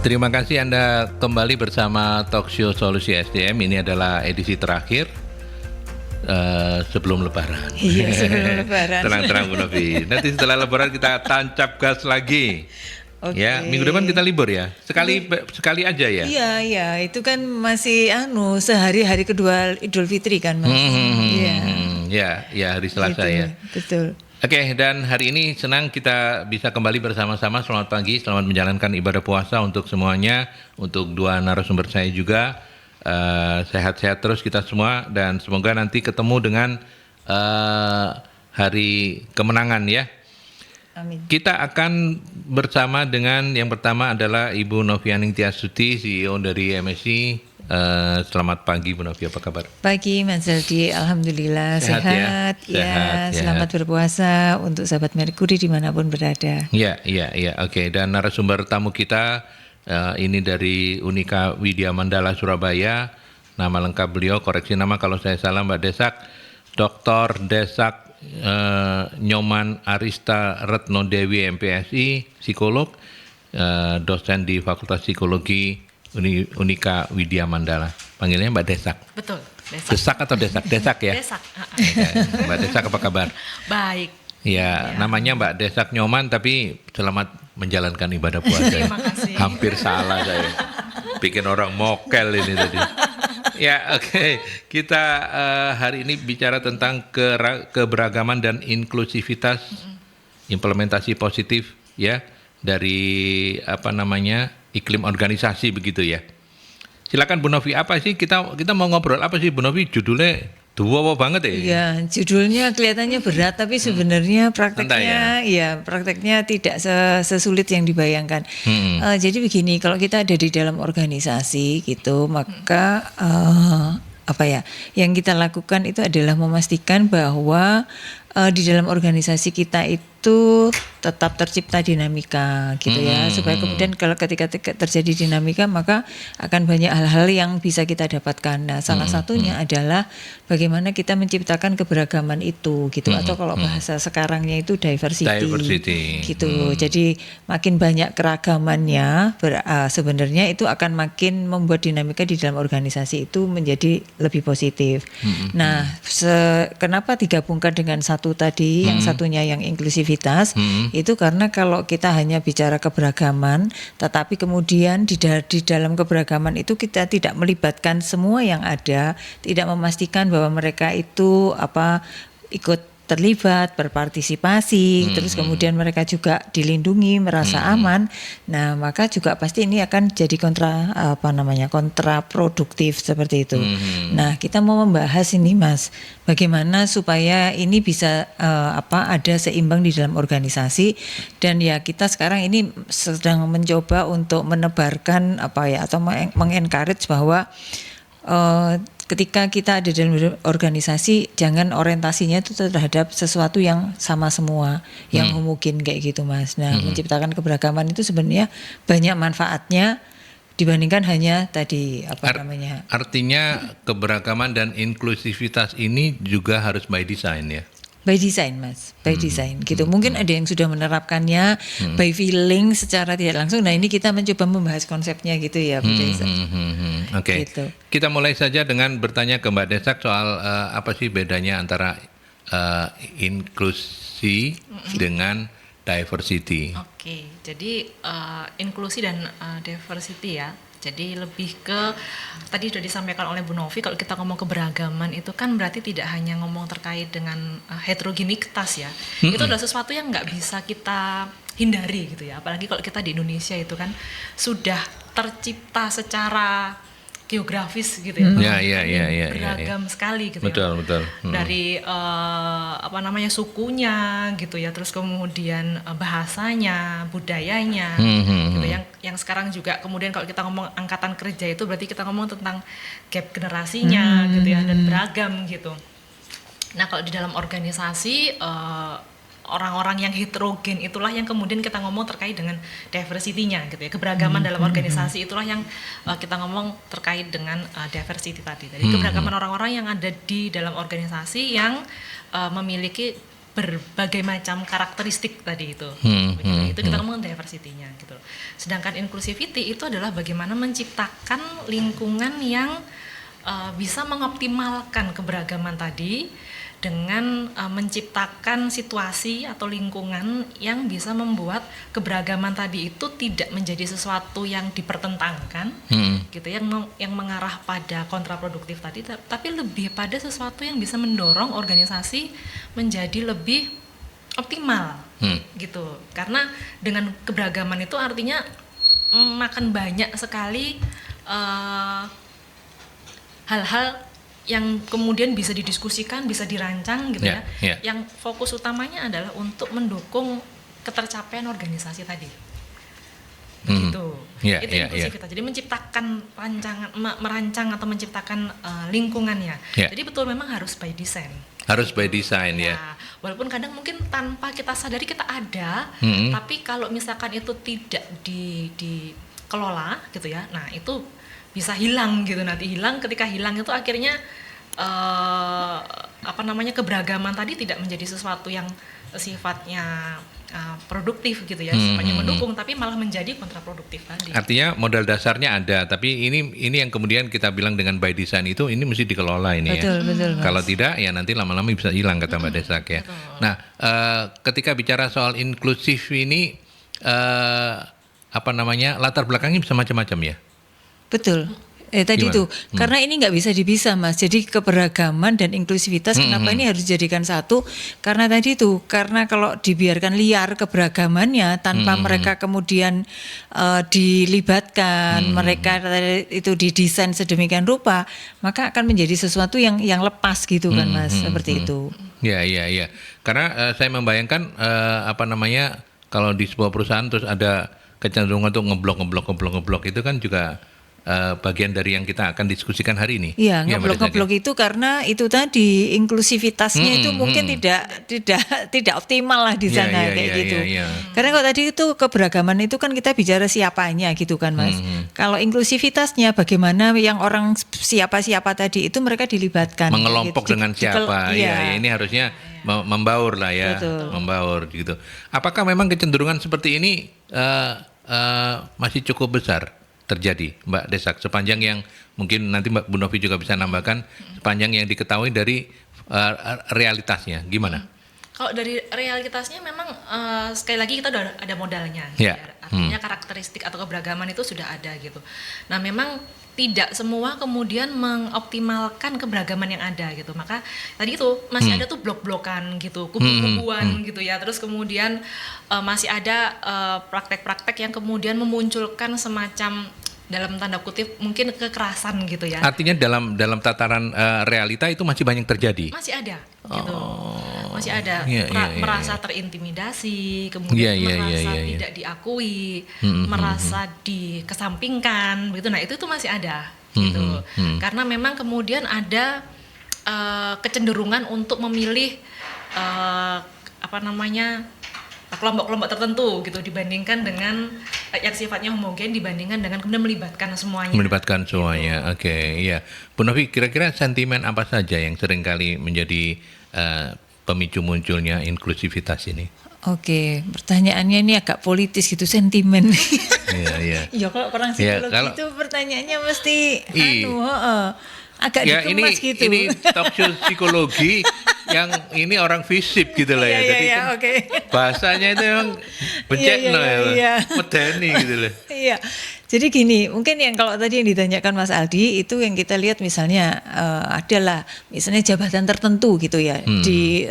Terima kasih Anda kembali bersama Talkshow Solusi SDM. Ini adalah edisi terakhir sebelum Lebaran. Iya, sebelum Lebaran. Tenang-tenang Bu Novi. Nanti setelah Lebaran kita tancap gas lagi. Oke. Ya, minggu depan kita libur ya. Sekali aja ya. Iya, itu kan masih sehari kedua Idul Fitri kan, Mas. Ya, hari Selasa gitu, ya. Betul. Oke, dan hari ini senang kita bisa kembali bersama-sama. Selamat pagi, selamat menjalankan ibadah puasa untuk semuanya, untuk dua narasumber saya juga. Sehat-sehat terus kita semua, dan semoga nanti ketemu dengan hari kemenangan ya. Amin. Kita akan bersama dengan yang pertama adalah Ibu Novianing Tiasuti, CEO dari MSI. Selamat pagi Bu Novi, apa kabar? Pagi Mas Aldi, alhamdulillah sehat. Ya, selamat berpuasa untuk sahabat Merkuri dimanapun berada. Iya, oke. Dan narasumber tamu kita ini dari Unika Widya Mandala Surabaya. Nama lengkap beliau, koreksi nama kalau saya salah Mbak Desak, Dr. Desak Nyoman Arista Retno Dewi MPSI, psikolog, dosen di Fakultas Psikologi Unika Widya Mandala. Panggilnya Mbak Desak. Betul, Desak. Desak atau Desak? Desak ya? Desak. Mbak Desak apa kabar? Baik. Ya, namanya Mbak Desak Nyoman, tapi selamat menjalankan ibadah puasa. Terima kasih. Hampir salah saya. Bikin orang mokel ini tadi. Ya, oke. Kita hari ini bicara tentang keberagaman dan inklusivitas, implementasi positif ya dari iklim organisasi begitu ya. Silakan Bu Novi, apa sih kita mau ngobrol apa sih Bu Novi? Judulnya dua banget ya. Iya, judulnya kelihatannya berat tapi sebenarnya prakteknya prakteknya tidak sesulit yang dibayangkan. Jadi begini, kalau kita ada di dalam organisasi gitu, maka yang kita lakukan itu adalah memastikan bahwa di dalam organisasi kita itu tetap tercipta dinamika gitu ya, supaya kemudian kalau ketika terjadi dinamika maka akan banyak hal-hal yang bisa kita dapatkan. Nah, salah satunya adalah bagaimana kita menciptakan keberagaman itu gitu, atau kalau bahasa sekarangnya itu diversity. Gitu. Jadi makin banyak keragamannya sebenarnya itu akan makin membuat dinamika di dalam organisasi itu menjadi lebih positif. Nah, kenapa digabungkan dengan satu tadi, yang satunya yang inklusivitas, itu karena kalau kita hanya bicara keberagaman, tetapi kemudian di dalam keberagaman itu kita tidak melibatkan semua yang ada, tidak memastikan bahwa mereka itu ikut terlibat, berpartisipasi, terus kemudian mereka juga dilindungi, merasa aman. Nah, maka juga pasti ini akan jadi kontraproduktif seperti itu. Nah, kita mau membahas ini Mas, bagaimana supaya ini bisa ada seimbang di dalam organisasi, dan ya kita sekarang ini sedang mencoba untuk menebarkan atau mengencourage bahwa ketika kita ada dalam organisasi, jangan orientasinya itu terhadap sesuatu yang sama semua, yang homogen kayak gitu Mas. Nah, menciptakan keberagaman itu sebenarnya banyak manfaatnya dibandingkan hanya tadi Artinya keberagaman dan inklusivitas ini juga harus by design ya. By design Mas, by design gitu. Mungkin ada yang sudah menerapkannya by feeling secara tidak langsung. Nah, ini kita mencoba membahas konsepnya gitu ya Bu Desak. Oke. Gitu. Kita mulai saja dengan bertanya ke Mbak Desak soal apa sih bedanya antara inklusi dengan diversity. Oke, jadi inklusi dan diversity ya. Jadi lebih ke tadi sudah disampaikan oleh Bu Novi, kalau kita ngomong keberagaman itu kan berarti tidak hanya ngomong terkait dengan heterogenitas ya. Itu adalah sesuatu yang nggak bisa kita hindari gitu ya. Apalagi kalau kita di Indonesia itu kan sudah tercipta secara geografis gitu ya. Beragam sekali gitu betul. Dari sukunya gitu ya, terus kemudian bahasanya, budayanya gitu. Yang sekarang juga kemudian kalau kita ngomong angkatan kerja itu berarti kita ngomong tentang gap generasinya gitu ya, dan beragam gitu. Nah, kalau di dalam organisasi orang-orang yang heterogen itulah yang kemudian kita ngomong terkait dengan diversity-nya gitu ya. Keberagaman dalam organisasi itulah yang kita ngomong terkait dengan diversity tadi. Jadi keberagaman orang-orang yang ada di dalam organisasi yang memiliki berbagai macam karakteristik tadi itu. Begitu. Itu kita ngomong diversity-nya gitu. Sedangkan inclusivity itu adalah bagaimana menciptakan lingkungan yang bisa mengoptimalkan keberagaman tadi dengan menciptakan situasi atau lingkungan yang bisa membuat keberagaman tadi itu tidak menjadi sesuatu yang dipertentangkan, gitu, yang mengarah pada kontraproduktif tadi, tapi lebih pada sesuatu yang bisa mendorong organisasi menjadi lebih optimal, gitu. Karena dengan keberagaman itu artinya makan banyak sekali hal-hal yang kemudian bisa didiskusikan, bisa dirancang gitu ya. Yang fokus utamanya adalah untuk mendukung ketercapaian organisasi tadi. Begitu. Itu inklusivitas. Jadi menciptakan merancang atau menciptakan lingkungannya. Jadi betul memang harus by design. Harus by design ya. Walaupun kadang mungkin tanpa kita sadari kita ada, tapi kalau misalkan itu tidak dikelola gitu ya. Nah, itu bisa hilang gitu, nanti hilang, ketika hilang itu akhirnya keberagaman tadi tidak menjadi sesuatu yang sifatnya produktif gitu ya, sifatnya mendukung, tapi malah menjadi kontraproduktif tadi. Artinya modal dasarnya ada, tapi ini yang kemudian kita bilang dengan by design itu ini mesti dikelola ini. Betul, Kalau tidak ya nanti lama-lama bisa hilang kata Mbak Desak ya. Betul. Nah, ketika bicara soal inklusif ini latar belakangnya bisa macam-macam ya. Betul. Tadi Gimana? itu karena ini nggak bisa dipisah, Mas. Jadi keberagaman dan inklusivitas kenapa ini harus dijadikan satu? Karena tadi itu, karena kalau dibiarkan liar keberagamannya tanpa mereka kemudian dilibatkan, mereka itu didesain sedemikian rupa, maka akan menjadi sesuatu yang lepas gitu kan, Mas, seperti itu. Iya. Karena saya membayangkan kalau di sebuah perusahaan terus ada kecenderungan untuk ngeblok itu kan juga bagian dari yang kita akan diskusikan hari ini. Iya, ngeblok itu karena itu tadi inklusivitasnya itu mungkin tidak optimal lah di sana gitu. Karena kalau tadi itu keberagaman itu kan kita bicara siapanya gitu kan, Mas. Kalau inklusivitasnya bagaimana yang orang siapa Tadi itu mereka dilibatkan. Mengelompok gitu. dengan siapa? Ya, ini harusnya membaur lah ya. Betul. Membaur gitu. Apakah memang kecenderungan seperti ini masih cukup besar terjadi, Mbak Desak, sepanjang yang mungkin nanti Mbak Bu Novi juga bisa nambahkan, sepanjang yang diketahui dari realitasnya, gimana? Kalau dari realitasnya memang sekali lagi kita udah ada modalnya, artinya karakteristik atau keberagaman itu sudah ada gitu. Nah, memang tidak semua kemudian mengoptimalkan keberagaman yang ada gitu. Maka tadi itu masih ada tuh blok-blokan gitu, kubu-kubuan gitu ya. Terus kemudian masih ada praktek-praktek yang kemudian memunculkan semacam dalam tanda kutip mungkin kekerasan gitu ya. Artinya dalam tataran realita itu masih banyak terjadi. Masih ada gitu. Masih ada merasa terintimidasi, kemudian tidak diakui, merasa dikesampingkan begitu. Nah, itu masih ada gitu. Karena memang kemudian ada kecenderungan untuk memilih kelompok-kelompok tertentu gitu dibandingkan dengan yang sifatnya homogen dibandingkan dengan kemudian melibatkan semuanya. Oke, iya. Bu Novi, kira-kira sentimen apa saja yang seringkali menjadi pemicu munculnya inklusivitas ini? Oke, pertanyaannya ini agak politis gitu, sentimen. Iya. Ya kalau orang psikologi itu pertanyaannya mesti agak dikemas gitu. Ini talk show psikologi yang ini orang fisip gitu lah ya. Jadi bahasanya itu memang becekno medeni gitu loh. Iya. Jadi gini, mungkin yang kalau tadi yang ditanyakan Mas Aldi itu yang kita lihat misalnya adalah misalnya jabatan tertentu gitu ya di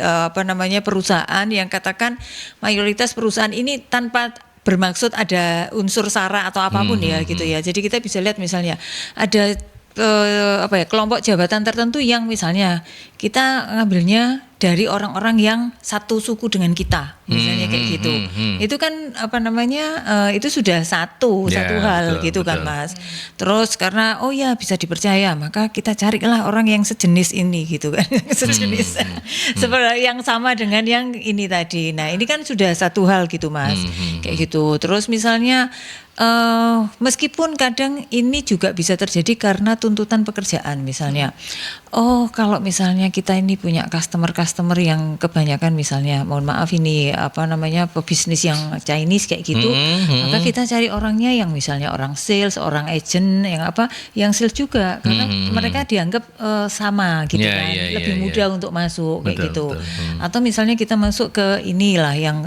perusahaan yang katakan mayoritas perusahaan ini tanpa bermaksud ada unsur sara atau apapun gitu ya. Jadi kita bisa lihat misalnya ada kelompok jabatan tertentu yang misalnya kita ngambilnya dari orang-orang yang satu suku dengan kita, misalnya kayak gitu. Itu kan itu sudah satu hal gitu kan, Mas. Terus karena bisa dipercaya, maka kita carilah orang yang sejenis ini gitu kan. Sejenis seperti yang sama dengan yang ini tadi. Nah, ini kan sudah satu hal gitu, Mas. Kayak gitu. Terus misalnya meskipun kadang ini juga bisa terjadi karena tuntutan pekerjaan misalnya. Kalau misalnya kita ini punya customer customer yang kebanyakan misalnya, mohon maaf ini pebisnis yang Chinese kayak gitu, maka kita cari orangnya yang misalnya orang sales, orang agent, yang sales juga, karena mereka dianggap sama gitu kan, lebih mudah untuk masuk kayak gitu. Atau misalnya kita masuk ke inilah yang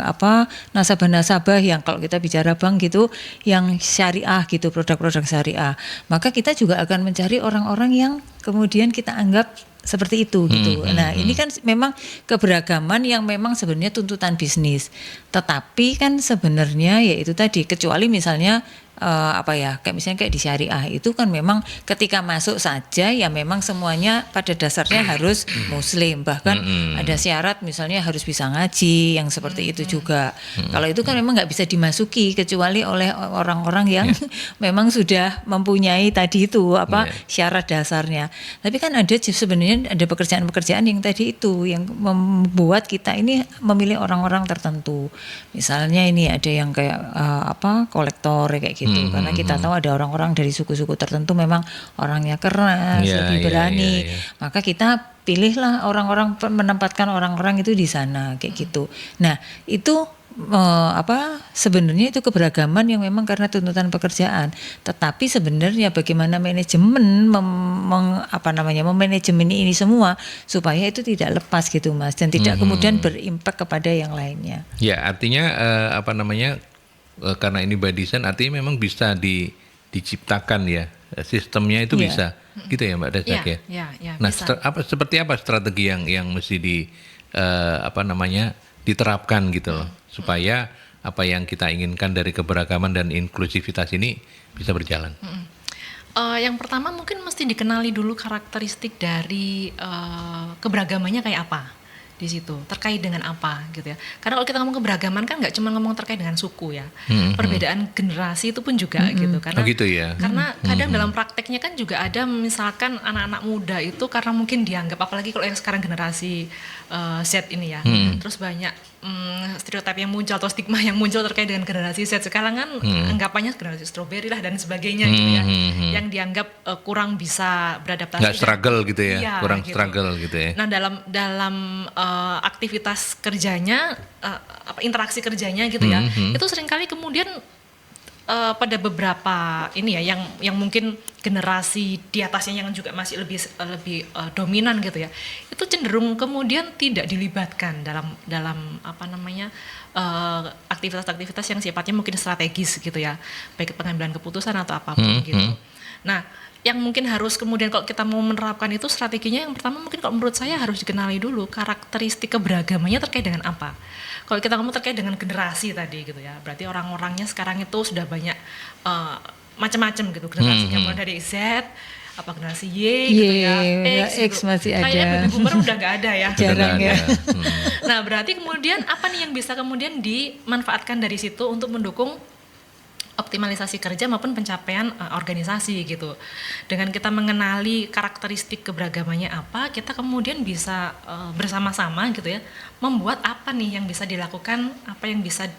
nasabah-nasabah yang kalau kita bicara bank gitu, yang syariah gitu, produk-produk syariah, maka kita juga akan mencari orang-orang yang kemudian kita anggap seperti itu gitu. Nah, ini kan memang keberagaman yang memang sebenarnya tuntutan bisnis. Tetapi kan sebenarnya yaitu tadi, kecuali misalnya kayak di syariah itu kan memang ketika masuk saja ya memang semuanya pada dasarnya harus muslim, bahkan ada syarat misalnya harus bisa ngaji yang seperti itu juga. Kalau itu kan memang nggak bisa dimasuki kecuali oleh orang-orang yang memang sudah mempunyai tadi itu syarat dasarnya. Tapi kan sebenarnya ada pekerjaan-pekerjaan yang tadi itu yang membuat kita ini memilih orang-orang tertentu. Misalnya ini ada yang kayak kolektor kayak gitu. Karena kita tahu ada orang-orang dari suku-suku tertentu memang orangnya keras, lebih berani. Maka kita pilihlah orang-orang, menempatkan orang-orang itu di sana kayak gitu. Nah, itu sebenarnya itu keberagaman yang memang karena tuntutan pekerjaan. Tetapi sebenarnya bagaimana manajemen memanajemen ini semua supaya itu tidak lepas gitu Mas, dan tidak kemudian berimpak kepada yang lainnya. Ya, artinya karena ini by design, artinya memang bisa diciptakan ya, sistemnya itu bisa gitu ya Mbak Desak ya. Nah, seperti apa strategi yang mesti diterapkan gitu loh, supaya apa yang kita inginkan dari keberagaman dan inklusivitas ini bisa berjalan. Yang pertama mungkin mesti dikenali dulu karakteristik dari keberagamannya kayak apa di situ, terkait dengan apa gitu ya. Karena kalau kita ngomong keberagaman kan nggak cuma ngomong terkait dengan suku ya, perbedaan generasi itu pun juga gitu. Karena karena kadang dalam prakteknya kan juga ada misalkan anak-anak muda itu karena mungkin dianggap, apalagi kalau yang sekarang generasi Z ini ya, terus banyak stereotip yang muncul atau stigma yang muncul terkait dengan generasi Z sekarang kan, anggapannya generasi strawberry lah dan sebagainya gitu ya, yang dianggap kurang bisa beradaptasi, nggak struggle gitu ya, kurang gitu. Struggle gitu ya. Nah, dalam aktivitas kerjanya, interaksi kerjanya gitu ya, itu seringkali kemudian pada beberapa ini ya, yang mungkin generasi di atasnya yang juga masih lebih dominan gitu ya, itu cenderung kemudian tidak dilibatkan dalam aktivitas-aktivitas yang sifatnya mungkin strategis gitu ya, baik pengambilan keputusan atau apapun gitu. Nah, yang mungkin harus kemudian kalau kita mau menerapkan itu strateginya, yang pertama mungkin kalau menurut saya harus dikenali dulu karakteristik keberagamannya terkait dengan apa. Kalau kita ngomong terkait dengan generasi tadi gitu ya, berarti orang-orangnya sekarang itu sudah banyak macam-macam gitu generasinya, mulai dari Z, generasi Y gitu ya, X masih ada. Kayaknya baby boomer udah nggak ada ya. Jarang ya. Nah, berarti kemudian apa nih yang bisa kemudian dimanfaatkan dari situ untuk mendukung optimalisasi kerja maupun pencapaian organisasi gitu. Dengan kita mengenali karakteristik keberagamannya apa, kita kemudian bisa bersama-sama gitu ya, membuat apa nih yang bisa dilakukan, apa yang bisa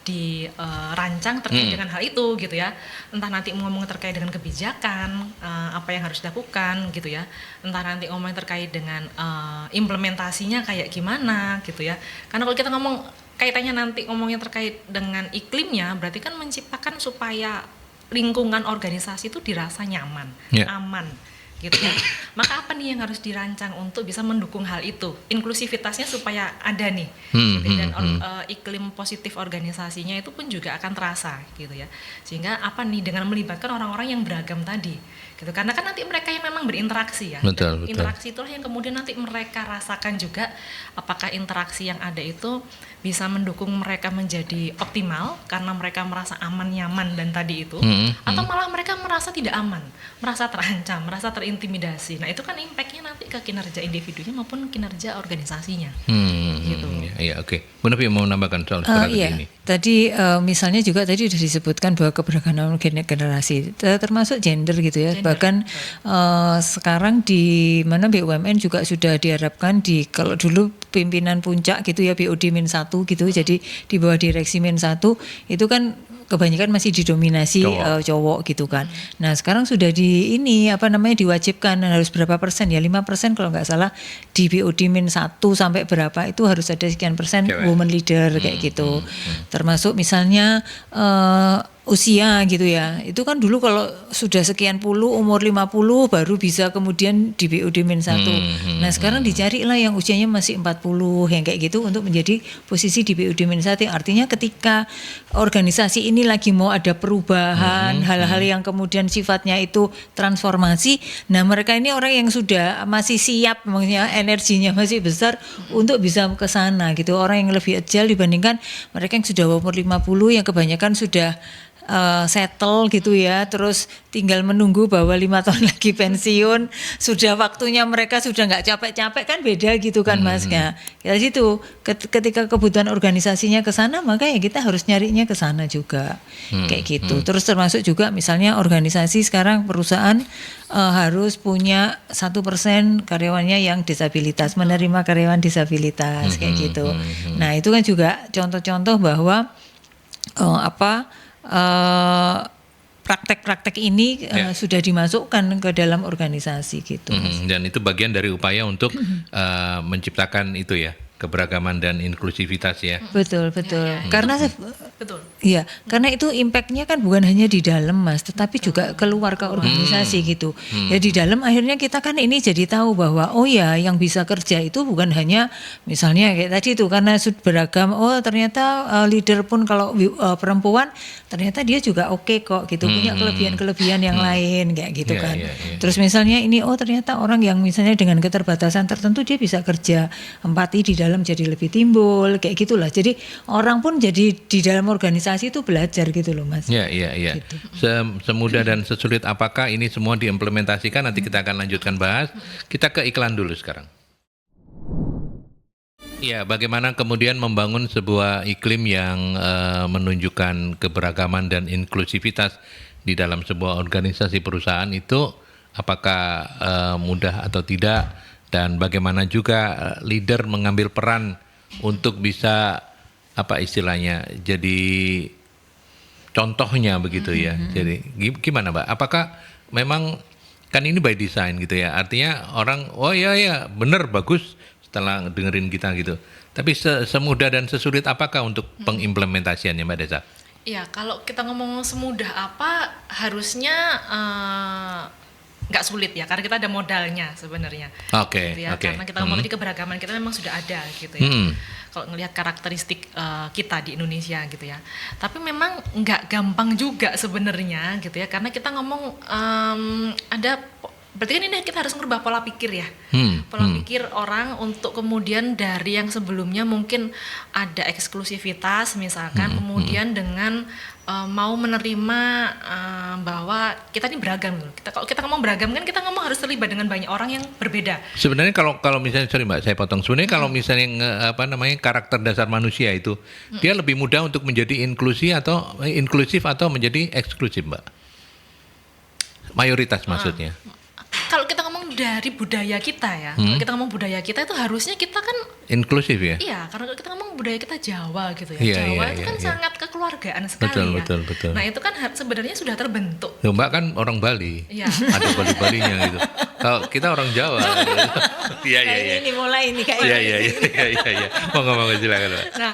dirancang terkait dengan hal itu gitu ya. Entah nanti ngomong terkait dengan kebijakan, apa yang harus dilakukan gitu ya. Entah nanti ngomong terkait dengan implementasinya kayak gimana gitu ya. Karena kalau kita ngomong kaitannya nanti ngomongnya terkait dengan iklimnya, berarti kan menciptakan supaya lingkungan organisasi itu dirasa nyaman, aman gitu ya. Maka apa nih yang harus dirancang untuk bisa mendukung hal itu, inklusivitasnya supaya ada nih, dan iklim positif organisasinya itu pun juga akan terasa gitu ya. Sehingga apa nih, dengan melibatkan orang-orang yang beragam tadi gitu, karena kan nanti mereka yang memang berinteraksi ya, betul. Interaksi itulah yang kemudian nanti mereka rasakan juga apakah interaksi yang ada itu bisa mendukung mereka menjadi optimal karena mereka merasa aman, nyaman dan tadi itu, atau malah mereka merasa tidak aman, merasa terancam, merasa terintimidasi. Nah, itu kan impactnya nanti ke kinerja individunya maupun kinerja organisasinya. Gitu. Iya, oke. Bu Novi mau menambahkan soal strategi ini. Tadi misalnya juga tadi sudah disebutkan bahwa keberagaman generasi termasuk gender gitu ya. Bahkan sekarang di mana BUMN juga sudah diharapkan kalau dulu pimpinan puncak gitu ya, BOD-1 gitu, jadi di bawah direksi -1 itu kan kebanyakan masih didominasi cowok gitu kan. Nah sekarang sudah diwajibkan harus berapa persen ya, 5% kalau nggak salah di BOD -1 sampai berapa itu harus ada sekian persen woman leader kayak gitu. Termasuk misalnya usia gitu ya, itu kan dulu kalau sudah sekian puluh, umur 50 baru bisa kemudian di BOD -1. Nah sekarang dicarilah yang usianya masih 40 yang kayak gitu untuk menjadi posisi di BOD -1. Artinya ketika organisasi ini lagi mau ada perubahan, hal-hal yang kemudian sifatnya itu transformasi, nah mereka ini orang yang sudah masih siap, maksudnya energinya masih besar untuk bisa ke sana gitu. Orang yang lebih agile dibandingkan mereka yang sudah umur 50 yang kebanyakan sudah settle gitu ya, terus tinggal menunggu bahwa 5 tahun lagi pensiun, sudah waktunya mereka sudah nggak capek-capek kan, beda gitu kan Mas ya. Ya situ ketika kebutuhan organisasinya ke sana, maka ya kita harus nyarinya ke sana juga kayak gitu. Terus termasuk juga misalnya organisasi sekarang perusahaan harus punya 1% karyawannya yang disabilitas, menerima karyawan disabilitas kayak gitu. Nah itu kan juga contoh-contoh bahwa praktek-praktek ini sudah dimasukkan ke dalam organisasi gitu. Dan itu bagian dari upaya untuk menciptakan itu ya, keberagaman dan inklusivitas ya. Betul. Karena betul. Iya, karena itu impactnya kan bukan hanya di dalam Mas, tetapi juga keluar ke organisasi gitu. Ya di dalam akhirnya kita kan ini jadi tahu bahwa oh ya yang bisa kerja itu bukan hanya misalnya kayak tadi itu karena beragam. Oh ternyata leader pun kalau perempuan ternyata dia juga oke kok gitu, punya kelebihan-kelebihan yang lain kayak gitu kan. Terus misalnya ini oh ternyata orang yang misalnya dengan keterbatasan tertentu dia bisa kerja, empati di dalam jadi lebih timbul kayak gitulah. Jadi orang pun jadi di dalam organisasi itu belajar gitu loh Mas. Iya. Gitu. Semudah dan sesulit apakah ini semua diimplementasikan? Nanti kita akan lanjutkan bahas. Kita ke iklan dulu sekarang. Ya, bagaimana kemudian membangun sebuah iklim yang menunjukkan keberagaman dan inklusivitas di dalam sebuah organisasi perusahaan itu apakah mudah atau tidak, dan bagaimana juga leader mengambil peran untuk bisa apa istilahnya jadi contohnya begitu ya. Jadi gimana Mbak? Apakah memang kan ini by design gitu ya? Artinya orang oh ya benar bagus setelah dengerin kita gitu. Tapi semudah dan sesulit apakah untuk pengimplementasiannya Mbak Desa? Ya kalau kita ngomong semudah apa harusnya nggak sulit ya, karena kita ada modalnya sebenarnya. Oke. Gitu ya. Karena kita ngomong tadi keberagaman kita memang sudah ada gitu ya. Kalau ngelihat karakteristik kita di Indonesia gitu ya. Tapi memang nggak gampang juga sebenarnya gitu ya, karena kita ngomong berarti kan ini kita harus merubah pola pikir ya. Pola pikir orang untuk kemudian dari yang sebelumnya mungkin ada eksklusivitas misalkan, kemudian dengan mau menerima bahwa kita ini beragam. Kalau kita ngomong beragam kan kita ngomong harus terlibat dengan banyak orang yang berbeda. Sebenarnya kalau misalnya sorry Mbak, saya potong. Sebenarnya kalau misalnya karakter dasar manusia itu dia lebih mudah untuk menjadi inklusif atau menjadi eksklusif Mbak. Mayoritas maksudnya. Kalau kita ngomong dari budaya kita ya, kalau kita ngomong budaya kita itu harusnya kita kan inklusif ya? Iya, karena kita ngomong budaya kita Jawa gitu ya. Jawa itu kan sangat kekeluargaan sekali betul, ya. Betul. Nah itu kan sebenarnya sudah terbentuk. Ya, Mbak kan orang Bali, ada Bali-Balinya gitu. Kalau kita orang Jawa. Iya. Ini mulai ini kayak. Iya. Ngomong silakan Mbak. Nah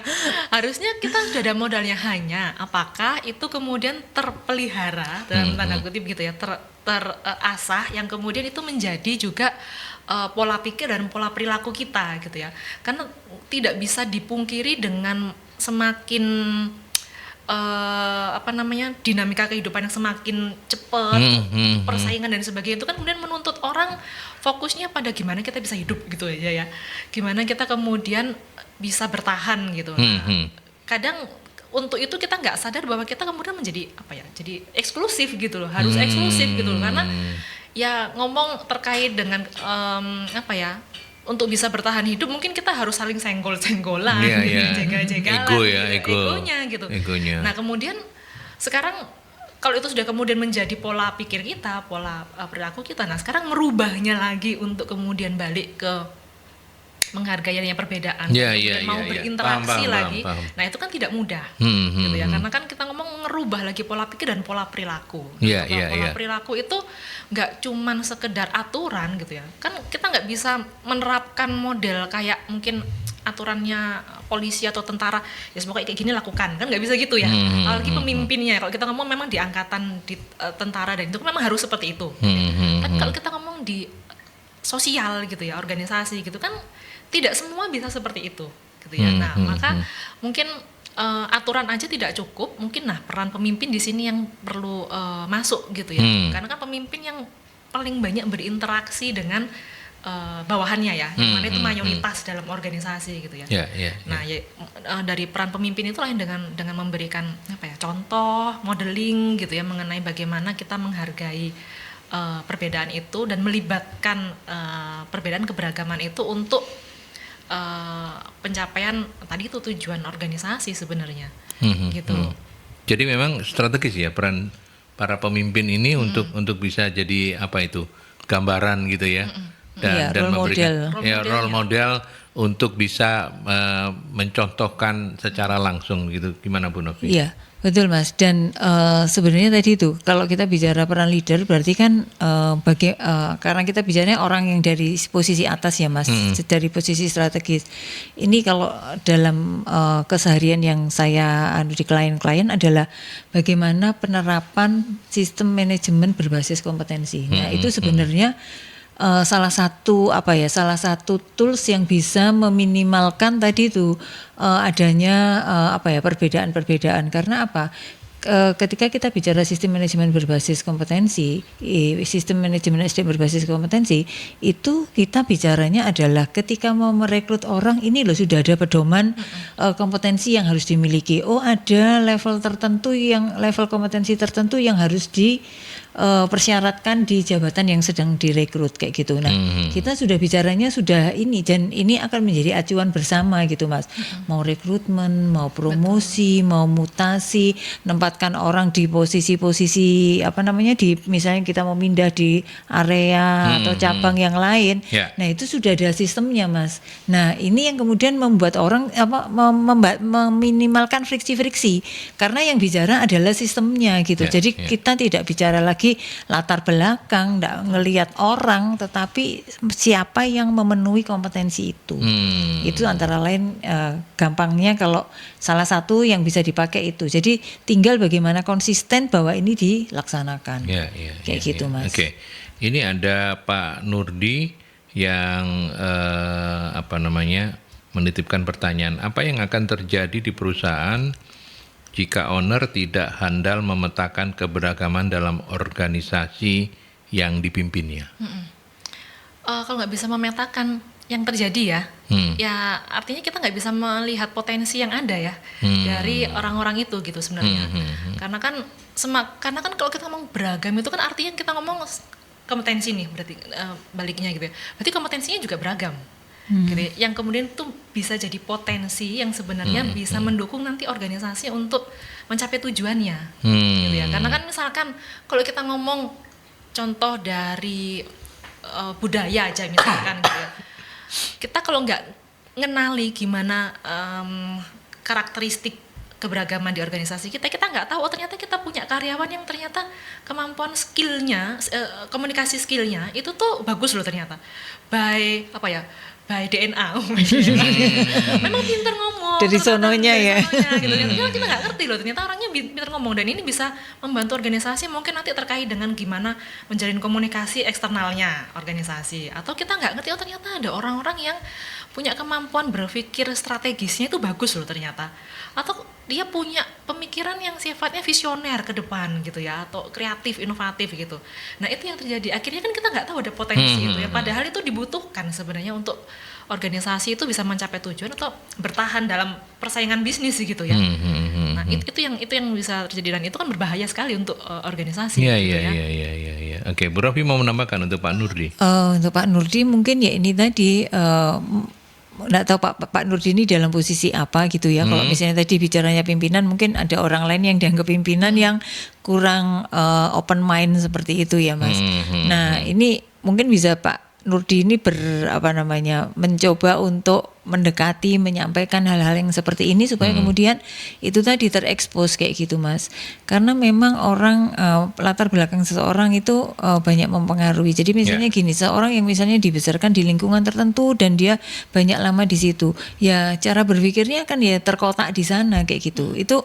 harusnya kita sudah ada modalnya, hanya apakah itu kemudian terpelihara dalam tanda kutip gitu ya, terasah yang kemudian itu menjadi juga pola pikir dan pola perilaku kita gitu ya. Karena tidak bisa dipungkiri dengan semakin dinamika kehidupan yang semakin cepat, persaingan dan sebagainya itu kan kemudian menuntut orang fokusnya pada gimana kita bisa hidup gitu aja ya. Gimana kita kemudian bisa bertahan gitu. Nah, kadang untuk itu kita nggak sadar bahwa kita kemudian menjadi jadi eksklusif gitu loh, harus eksklusif gitu loh, karena ya ngomong terkait dengan untuk bisa bertahan hidup mungkin kita harus saling senggol-senggolan, jegal-jegalan, egonya gitu. Nah kemudian sekarang kalau itu sudah kemudian menjadi pola pikir kita, pola perilaku kita, nah sekarang merubahnya lagi untuk kemudian balik ke menghargai adanya perbedaan, Iya, kemudian iya, mau iya, iya. berinteraksi Paham, lagi. paham. Nah itu kan tidak mudah, Hmm, gitu ya. Karena kan kita ngomong ngerubah lagi pola pikir dan pola perilaku. Iya, Gitu. iya, Pola iya. perilaku itu nggak cuman sekedar aturan gitu ya. Kan kita nggak bisa menerapkan model kayak mungkin aturannya polisi atau tentara, ya semoga kayak gini lakukan, kan nggak bisa gitu ya. Apalagi pemimpinnya, kalau kita ngomong memang di angkatan di tentara dan itu memang harus seperti itu. Tapi kalau kita ngomong di sosial gitu ya, organisasi gitu kan tidak semua bisa seperti itu gitu ya. Nah maka mungkin aturan aja tidak cukup, mungkin nah peran pemimpin di sini yang perlu masuk gitu ya. Karena kan pemimpin yang paling banyak berinteraksi dengan bawahannya ya, yang mana itu mayoritas dalam organisasi gitu ya. Ya, ya, Nah, dari peran pemimpin itulah yang dengan memberikan apa ya, contoh, modeling gitu ya mengenai bagaimana kita menghargai perbedaan itu dan melibatkan perbedaan keberagaman itu untuk pencapaian tadi itu tujuan organisasi sebenarnya. Gitu. Jadi memang strategis ya peran para pemimpin ini untuk bisa jadi apa itu gambaran gitu ya. Iya, Dan role memberikan model. role model untuk bisa mencontohkan secara langsung gitu. Gimana Bu Novi? Iya, betul Mas. Dan sebenarnya tadi itu kalau kita bicara peran leader berarti kan karena kita bicaranya orang yang dari posisi atas ya Mas, dari posisi strategis. Ini kalau dalam keseharian yang saya di klien-klien adalah bagaimana penerapan sistem manajemen berbasis kompetensi. Nah, itu sebenarnya salah satu tools yang bisa meminimalkan tadi itu adanya perbedaan-perbedaan. Karena apa? Ketika kita bicara sistem manajemen berbasis kompetensi, sistem manajemen SDM berbasis kompetensi, itu kita bicaranya adalah ketika mau merekrut orang ini loh sudah ada pedoman kompetensi yang harus dimiliki. Oh, ada level kompetensi tertentu yang harus persyaratkan di jabatan yang sedang direkrut kayak gitu. Nah, kita sudah bicaranya sudah ini dan ini akan menjadi acuan bersama gitu Mas. Mau rekrutmen, mau promosi, mau mutasi, nempatkan orang di posisi-posisi misalnya kita mau pindah di area atau cabang yang lain. Yeah. Nah, itu sudah ada sistemnya Mas. Nah, ini yang kemudian membuat orang meminimalkan friksi-friksi karena yang bicara adalah sistemnya gitu. Jadi kita tidak bicara lagi latar belakang, enggak ngelihat orang, tetapi siapa yang memenuhi kompetensi itu. Itu antara lain gampangnya kalau salah satu yang bisa dipakai itu. Jadi tinggal bagaimana konsisten bahwa ini dilaksanakan. Kayak gitu Mas. Oke. Ini ada Pak Nurdi yang menitipkan pertanyaan, apa yang akan terjadi di perusahaan jika owner tidak handal memetakan keberagaman dalam organisasi yang dipimpinnya? Kalau nggak bisa memetakan yang terjadi ya, ya artinya kita nggak bisa melihat potensi yang ada ya dari orang-orang itu gitu sebenarnya. Karena kan kalau kita ngomong beragam itu kan artinya kita ngomong kompetensi nih, berarti baliknya gitu ya. Berarti kompetensinya juga beragam. Gitu ya, yang kemudian tuh bisa jadi potensi yang sebenarnya bisa mendukung nanti organisasi untuk mencapai tujuannya, gitu ya. Karena kan misalkan kalau kita ngomong contoh dari budaya aja misalkan, gitu ya, kita kalau nggak ngenali gimana karakteristik keberagaman di organisasi kita nggak tahu, oh ternyata kita punya karyawan yang ternyata kemampuan skillnya, komunikasi skillnya itu tuh bagus loh ternyata, by DNA, memang pintar ngomong. Dari sononya ya. Gitu. Kita nggak ngerti loh, ternyata orangnya pintar ngomong dan ini bisa membantu organisasi mungkin nanti terkait dengan gimana menjalin komunikasi eksternalnya organisasi. Atau kita nggak ngerti, oh ternyata ada orang-orang yang punya kemampuan berpikir strategisnya itu bagus loh ternyata. Atau dia punya pemikiran yang sifatnya visioner ke depan gitu ya, atau kreatif, inovatif gitu. Nah itu yang terjadi. Akhirnya kan kita nggak tahu ada potensi itu ya. Padahal itu dibutuhkan sebenarnya untuk organisasi itu bisa mencapai tujuan atau bertahan dalam persaingan bisnis gitu ya. Nah itu yang bisa terjadi dan itu kan berbahaya sekali untuk organisasi. Iya. Oke, Bu Rofi mau menambahkan untuk Pak Nurdi. Untuk Pak Nurdi mungkin ya ini tadi. Nggak tahu Pak Nurdi ini dalam posisi apa gitu ya. Kalau misalnya tadi bicaranya pimpinan, mungkin ada orang lain yang dianggap pimpinan yang kurang open mind seperti itu ya Mas. Nah ini mungkin bisa Pak Nurdi ini mencoba untuk mendekati, menyampaikan hal-hal yang seperti ini supaya kemudian itu tadi terekspos kayak gitu Mas. Karena memang orang latar belakang seseorang itu banyak mempengaruhi. Jadi misalnya gini, seorang yang misalnya dibesarkan di lingkungan tertentu dan dia banyak lama di situ, ya cara berpikirnya kan ya terkotak di sana kayak gitu. Itu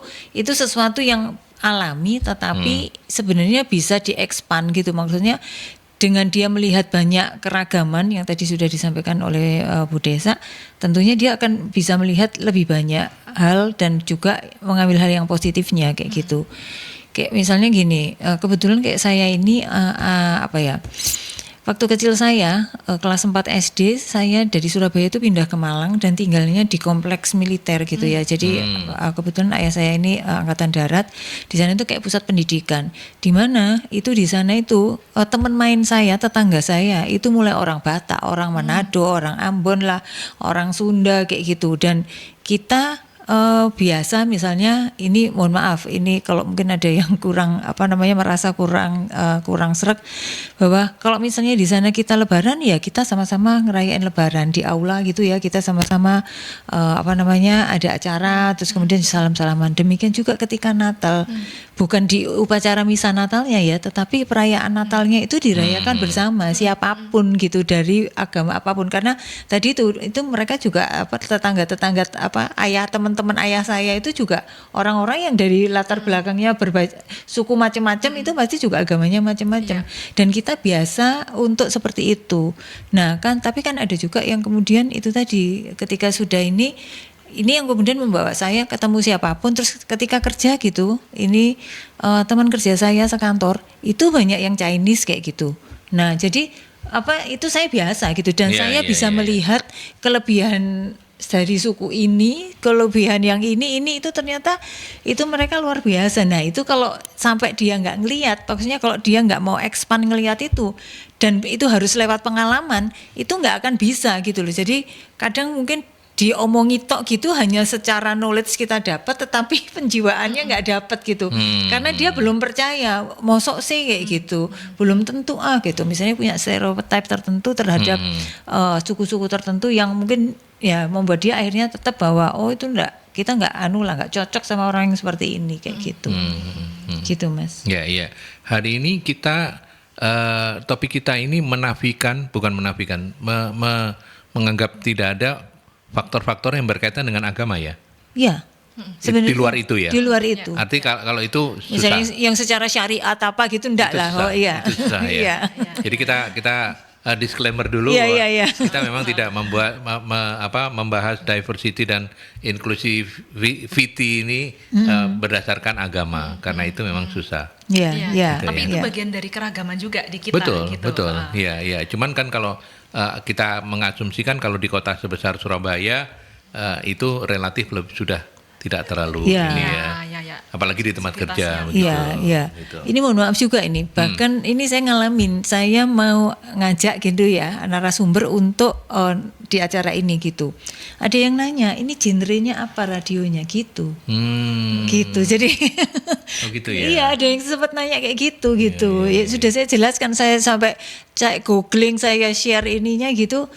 sesuatu yang alami tetapi sebenarnya bisa diekspan gitu, maksudnya dengan dia melihat banyak keragaman yang tadi sudah disampaikan oleh Bu Desa, tentunya dia akan bisa melihat lebih banyak hal dan juga mengambil hal yang positifnya kayak gitu. Kayak misalnya gini, kebetulan kayak saya ini waktu kecil saya kelas 4 SD, saya dari Surabaya itu pindah ke Malang dan tinggalnya di kompleks militer gitu ya. Jadi kebetulan ayah saya ini angkatan darat. Di sana itu kayak pusat pendidikan. Di mana itu di sana itu teman main saya, tetangga saya itu mulai orang Batak, orang Manado, orang Ambon lah, orang Sunda kayak gitu. Dan kita biasa misalnya ini mohon maaf ini kalau mungkin ada yang kurang merasa kurang sreg bahwa kalau misalnya di sana kita lebaran ya kita sama-sama ngerayain lebaran di aula gitu ya, kita sama-sama ada acara terus kemudian salam-salaman. Demikian juga ketika Natal, bukan di upacara misa Natalnya ya, tetapi perayaan Natalnya itu dirayakan bersama siapapun gitu dari agama apapun, karena tadi itu mereka juga tetangga-tetangga ayah teman-teman ayah saya itu juga orang-orang yang dari latar belakangnya suku macam-macam, itu pasti juga agamanya macam-macam dan kita biasa untuk seperti itu. Nah kan tapi kan ada juga yang kemudian itu tadi ketika sudah ini yang kemudian membawa saya ketemu siapapun, terus ketika kerja gitu ini teman kerja saya sekantor itu banyak yang Chinese kayak gitu. Nah jadi itu saya biasa gitu dan saya bisa melihat kelebihan dari suku ini, kelebihan yang ini itu ternyata itu mereka luar biasa. Nah itu kalau sampai dia nggak ngelihat, maksudnya kalau dia nggak mau expand ngelihat itu dan itu harus lewat pengalaman, itu nggak akan bisa gitu loh. Jadi kadang mungkin diomongi tok gitu hanya secara knowledge kita dapat, tetapi penjiwaannya nggak dapat gitu, karena dia belum percaya, mosok sih kayak gitu, belum tentu gitu, misalnya punya stereotype tertentu terhadap suku-suku tertentu yang mungkin ya membuat dia akhirnya tetap bahwa kita nggak cocok sama orang yang seperti ini kayak gitu, gitu Mas. Ya. Hari ini kita topik kita ini menganggap tidak ada faktor-faktor yang berkaitan dengan agama ya. Iya. Sebenarnya di luar itu ya. Di luar itu. Artinya kalau itu susah. Misalnya yang secara syariat apa gitu enggak lah. Itu susah ya. Jadi kita disclaimer dulu bahwa kita memang tidak membahas diversity dan inclusivity ini berdasarkan agama, karena itu memang susah. Iya. Tapi itu bagian dari keragaman juga di kita. Betul. Iya. Cuman kan kalau kita mengasumsikan kalau di kota sebesar Surabaya itu relatif sudah tidak terlalu ini ya. Apalagi di tempat kerja. Iya. Gitu. Ini mohon maaf juga ini. Bahkan ini saya ngalamin. Saya mau ngajak gitu ya narasumber untuk di acara ini gitu. Ada yang nanya, ini genrenya apa radionya gitu. Gitu. Jadi gitu ya. Iya, ada yang sempat nanya kayak gitu. Ya, sudah saya jelaskan, saya sampai cek googling, saya share ininya gitu.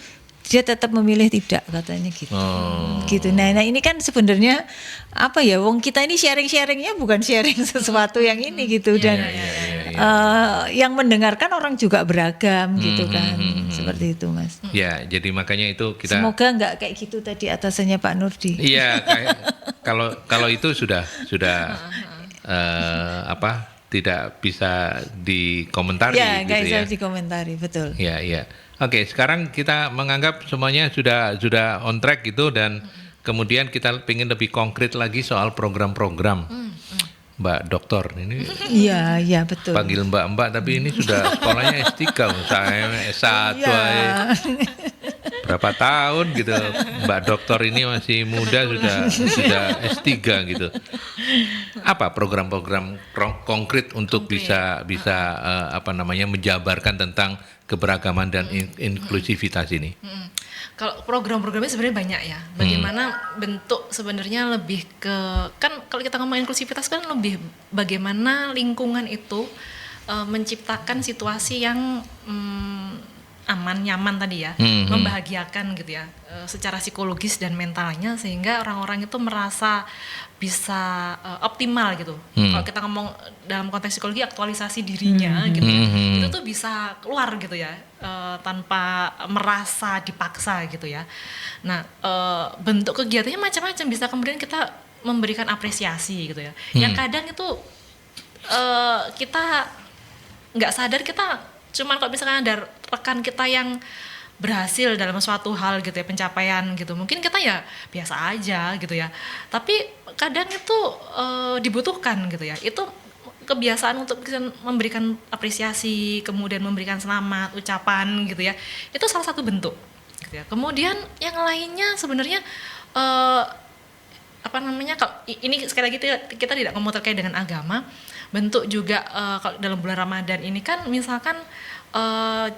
Dia tetap memilih tidak, katanya gitu. Gitu. Nah ini kan sebenarnya wong kita ini sharing-sharingnya bukan sharing sesuatu yang ini gitu, dan yang mendengarkan orang juga beragam gitu kan. Seperti itu Mas. Ya, jadi makanya itu kita semoga nggak kayak gitu tadi atasannya Pak Nurdi. Iya, kalau itu sudah tidak bisa dikomentari gitu ya. Nggak bisa dikomentari, betul. Iya. Oke, sekarang kita menganggap semuanya sudah on track gitu, dan kemudian kita ingin lebih konkret lagi soal program-program. Mbak Doktor ini. Iya, betul. Panggil Mbak, tapi ini sudah sekolahnya S3, saya S1 berapa tahun gitu. Mbak Doktor ini masih muda sudah S3 gitu. Apa program-program konkret untuk bisa menjabarkan tentang keberagaman dan inklusivitas ini? Kalau program-programnya sebenarnya banyak ya. Bagaimana bentuk sebenarnya lebih ke, kan kalau kita ngomong inklusivitas kan lebih bagaimana lingkungan itu menciptakan situasi yang aman, nyaman tadi ya, membahagiakan gitu ya, secara psikologis dan mentalnya, sehingga orang-orang itu merasa bisa optimal gitu. Kalau kita ngomong dalam konteks psikologi, aktualisasi dirinya gitu ya, itu tuh bisa keluar gitu ya, tanpa merasa dipaksa gitu ya. Nah, bentuk kegiatannya macam-macam, bisa kemudian kita memberikan apresiasi gitu ya. Yang kadang itu kita nggak sadar, kita cuman kalau misalkan ada rekan kita yang berhasil dalam suatu hal gitu ya, pencapaian gitu, mungkin kita ya biasa aja gitu ya, tapi kadang itu dibutuhkan gitu ya, itu kebiasaan untuk memberikan apresiasi, kemudian memberikan selamat, ucapan gitu ya, itu salah satu bentuk gitu ya. Kemudian yang lainnya sebenarnya apa namanya, kalau ini sekali lagi kita tidak ngomong terkait dengan agama, bentuk juga kalau dalam bulan Ramadan ini kan misalkan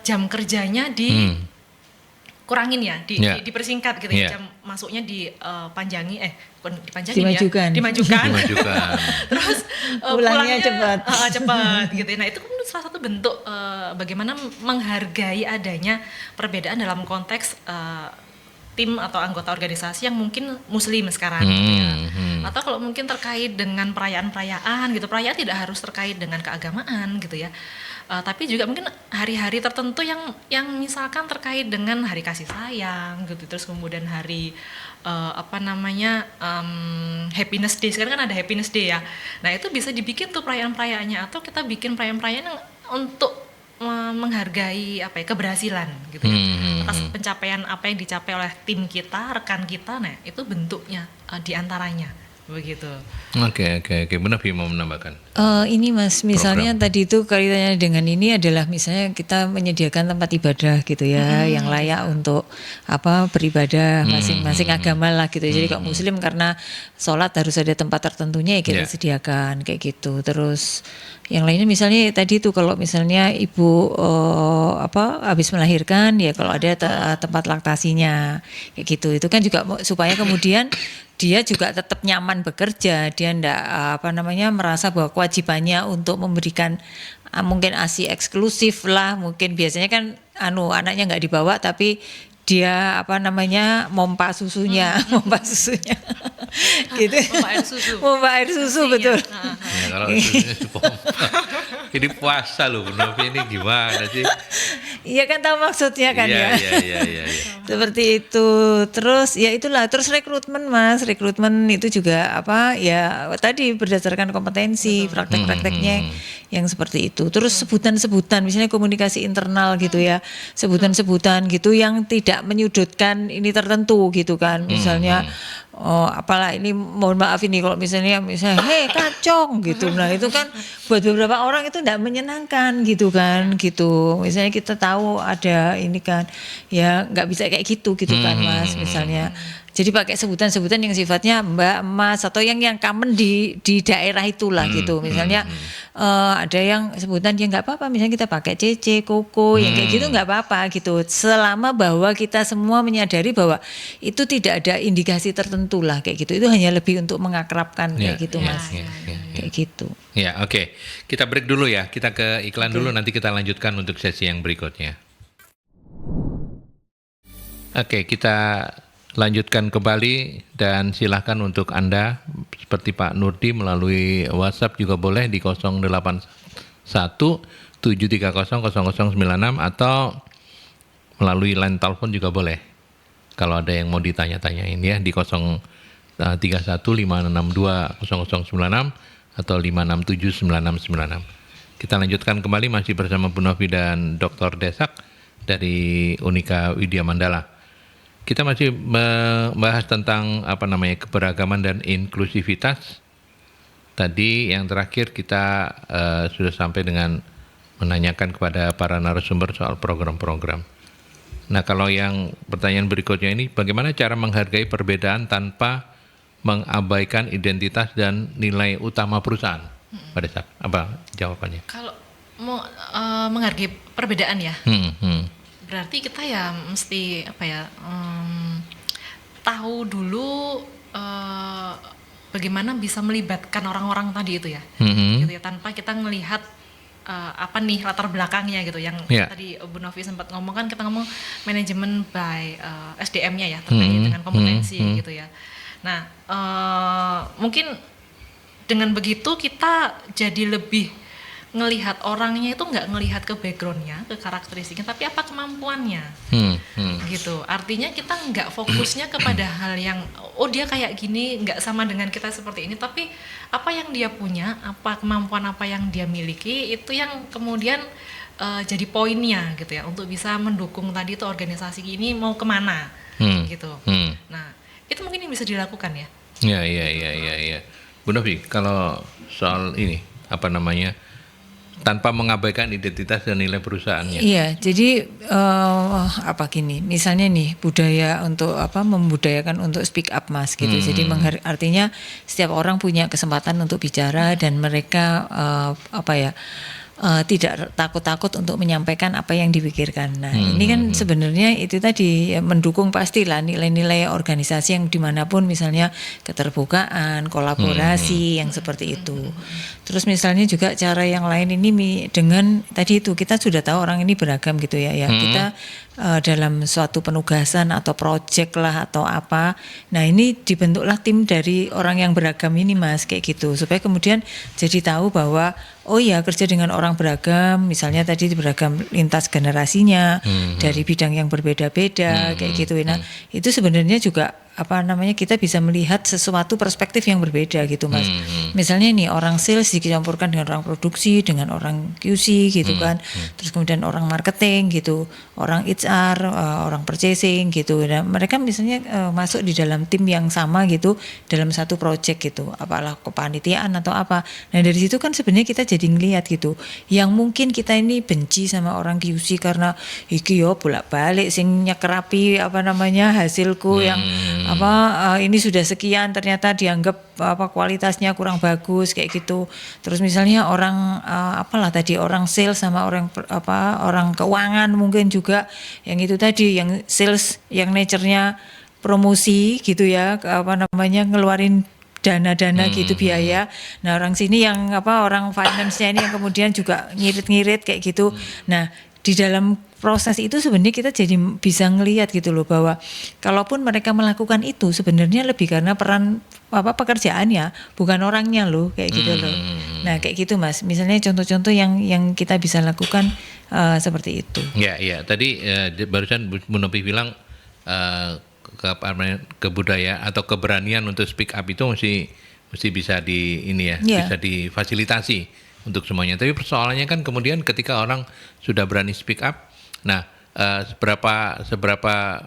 jam kerjanya dikurangin ya, dipersingkat gitu ya, jam masuknya dipanjangi, bukan dipanjangin, dimajukan. Terus pulangnya cepat gitu ya. Nah, itu kan salah satu bentuk bagaimana menghargai adanya perbedaan dalam konteks tim atau anggota organisasi yang mungkin muslim sekarang gitu ya. Atau kalau mungkin terkait dengan perayaan-perayaan gitu, perayaan tidak harus terkait dengan keagamaan gitu ya, tapi juga mungkin hari-hari tertentu yang misalkan terkait dengan hari kasih sayang gitu, terus kemudian hari happiness day, sekarang kan ada happiness day ya. Nah, itu bisa dibikin tuh perayaan-perayaannya, atau kita bikin perayaan-perayaan yang untuk menghargai keberhasilan gitu ya, atas pencapaian apa yang dicapai oleh tim kita, rekan kita. Nah, itu bentuknya diantaranya begitu. Oke. Benar, mau menambahkan. Ini Mas, misalnya tadi itu kaitannya dengan ini adalah misalnya kita menyediakan tempat ibadah gitu ya, yang layak untuk beribadah masing-masing agama lah gitu. Jadi kalau muslim karena sholat harus ada tempat tertentunya ya kita sediakan kayak gitu. Terus yang lainnya misalnya tadi itu kalau misalnya ibu habis melahirkan ya, kalau ada tempat laktasinya kayak gitu, itu kan juga supaya kemudian dia juga tetap nyaman bekerja, dia enggak merasa bahwa kewajibannya untuk memberikan mungkin ASI eksklusif lah, mungkin biasanya kan anaknya nggak dibawa tapi dia mompa susunya gitu. Mompa air susu betul. Ya, kalau susunya dipompa. Ini puasa loh, Novi, ini gimana sih? Iya kan, tahu maksudnya kan ya. Iya. Seperti itu. Terus ya itulah, terus rekrutmen Mas, itu juga tadi berdasarkan kompetensi, praktek-prakteknya yang seperti itu. Terus sebutan-sebutan misalnya komunikasi internal gitu ya. Sebutan-sebutan gitu yang tidak menyudutkan ini tertentu gitu kan. Misalnya ini mohon maaf ini kalau misalnya hei kacong gitu. Nah, itu kan buat beberapa orang itu tidak menyenangkan gitu kan gitu. Misalnya kita tahu ada ini kan ya nggak bisa kayak gitu kan Mas misalnya. Jadi pakai sebutan-sebutan yang sifatnya Mbak, Mas, atau yang common di daerah itulah gitu. Misalnya ada yang sebutan yang nggak apa-apa, misalnya kita pakai Cece, Koko, yang kayak gitu nggak apa-apa gitu. Selama bahwa kita semua menyadari bahwa itu tidak ada indikasi tertentu lah kayak gitu. Itu hanya lebih untuk mengakrabkan kayak gitu Mas. Kayak gitu. Ya, oke. Kita break dulu ya. Kita ke iklan dulu, nanti kita lanjutkan untuk sesi yang berikutnya. Oke, kita lanjutkan kembali dan silahkan untuk Anda seperti Pak Nurdi melalui WhatsApp juga boleh di 081 730 0096 atau melalui line telepon juga boleh. Kalau ada yang mau ditanya-tanyain ya di 031 562 0096 atau 567 9696. Kita lanjutkan kembali masih bersama Bu Novi dan Dr. Desak dari Unika Widya Mandala. Kita masih membahas tentang keberagaman dan inklusivitas. Tadi yang terakhir kita sudah sampai dengan menanyakan kepada para narasumber soal program-program. Nah, kalau yang pertanyaan berikutnya ini, bagaimana cara menghargai perbedaan tanpa mengabaikan identitas dan nilai utama perusahaan? Pak Desak, apa jawabannya? Kalau mau menghargai perbedaan ya, berarti kita ya mesti tahu dulu bagaimana bisa melibatkan orang-orang tadi itu ya, gitu ya, tanpa kita melihat apa nih latar belakangnya gitu yang tadi Bu Novi sempat ngomong kan, kita ngomong manajemen by SDM-nya ya, terkait dengan kompetensi gitu ya. Nah mungkin dengan begitu kita jadi lebih ngelihat orangnya itu nggak ngelihat ke backgroundnya, ke karakteristiknya, tapi apa kemampuannya, gitu. Artinya kita nggak fokusnya kepada hal yang dia kayak gini, nggak sama dengan kita seperti ini, tapi apa yang dia punya, apa kemampuan apa yang dia miliki, itu yang kemudian jadi poinnya gitu ya, untuk bisa mendukung tadi itu organisasi ini mau kemana, gitu. Nah itu mungkin yang bisa dilakukan ya. Ya. Bu Novi, kalau soal ini apa namanya, tanpa mengabaikan identitas dan nilai perusahaannya. Iya, jadi gini, misalnya nih budaya untuk membudayakan untuk speak up Mas gitu. Jadi artinya setiap orang punya kesempatan untuk bicara dan mereka tidak takut-takut untuk menyampaikan apa yang dipikirkan. Nah ini kan sebenarnya itu tadi ya, mendukung pastilah nilai-nilai organisasi yang dimanapun, misalnya keterbukaan, kolaborasi yang seperti itu. Terus misalnya juga cara yang lain ini dengan tadi itu kita sudah tahu orang ini beragam gitu ya. Kita dalam suatu penugasan atau proyek lah atau apa. Nah ini dibentuklah tim dari orang yang beragam ini Mas, kayak gitu, supaya kemudian jadi tahu bahwa oh ya kerja dengan orang beragam, misalnya tadi beragam lintas generasinya, dari bidang yang berbeda-beda kayak gitu. Nah itu sebenarnya juga kita bisa melihat sesuatu perspektif yang berbeda gitu Mas. Misalnya nih orang sales dicampurkan dengan orang produksi, dengan orang QC gitu kan. Terus kemudian orang marketing gitu, orang HR, orang purchasing gitu. Nah, mereka misalnya masuk di dalam tim yang sama gitu dalam satu project gitu, apalah kepanitiaan atau apa. Nah, dari situ kan sebenarnya kita jadi ngelihat gitu. Yang mungkin kita ini benci sama orang QC karena iki yo bolak-balik sing nyekerapi hasilku yang ini sudah sekian ternyata dianggap kualitasnya kurang bagus kayak gitu. Terus misalnya orang orang sales sama orang keuangan mungkin juga yang itu tadi, yang sales yang nature-nya promosi gitu ya, ngeluarin dana-dana gitu biaya. Nah orang sini yang orang finance-nya ini yang kemudian juga ngirit-ngirit kayak gitu. Nah di dalam proses itu sebenarnya kita jadi bisa ngelihat gitu loh, bahwa kalaupun mereka melakukan itu sebenarnya lebih karena peran pekerjaannya, bukan orangnya loh, kayak gitu loh. Nah kayak gitu Mas, misalnya contoh-contoh yang kita bisa lakukan seperti itu. Ya tadi barusan Bu Novi bilang kebudayaan atau keberanian untuk speak up itu mesti bisa bisa difasilitasi untuk semuanya. Tapi persoalannya kan kemudian ketika orang sudah berani speak up, nah seberapa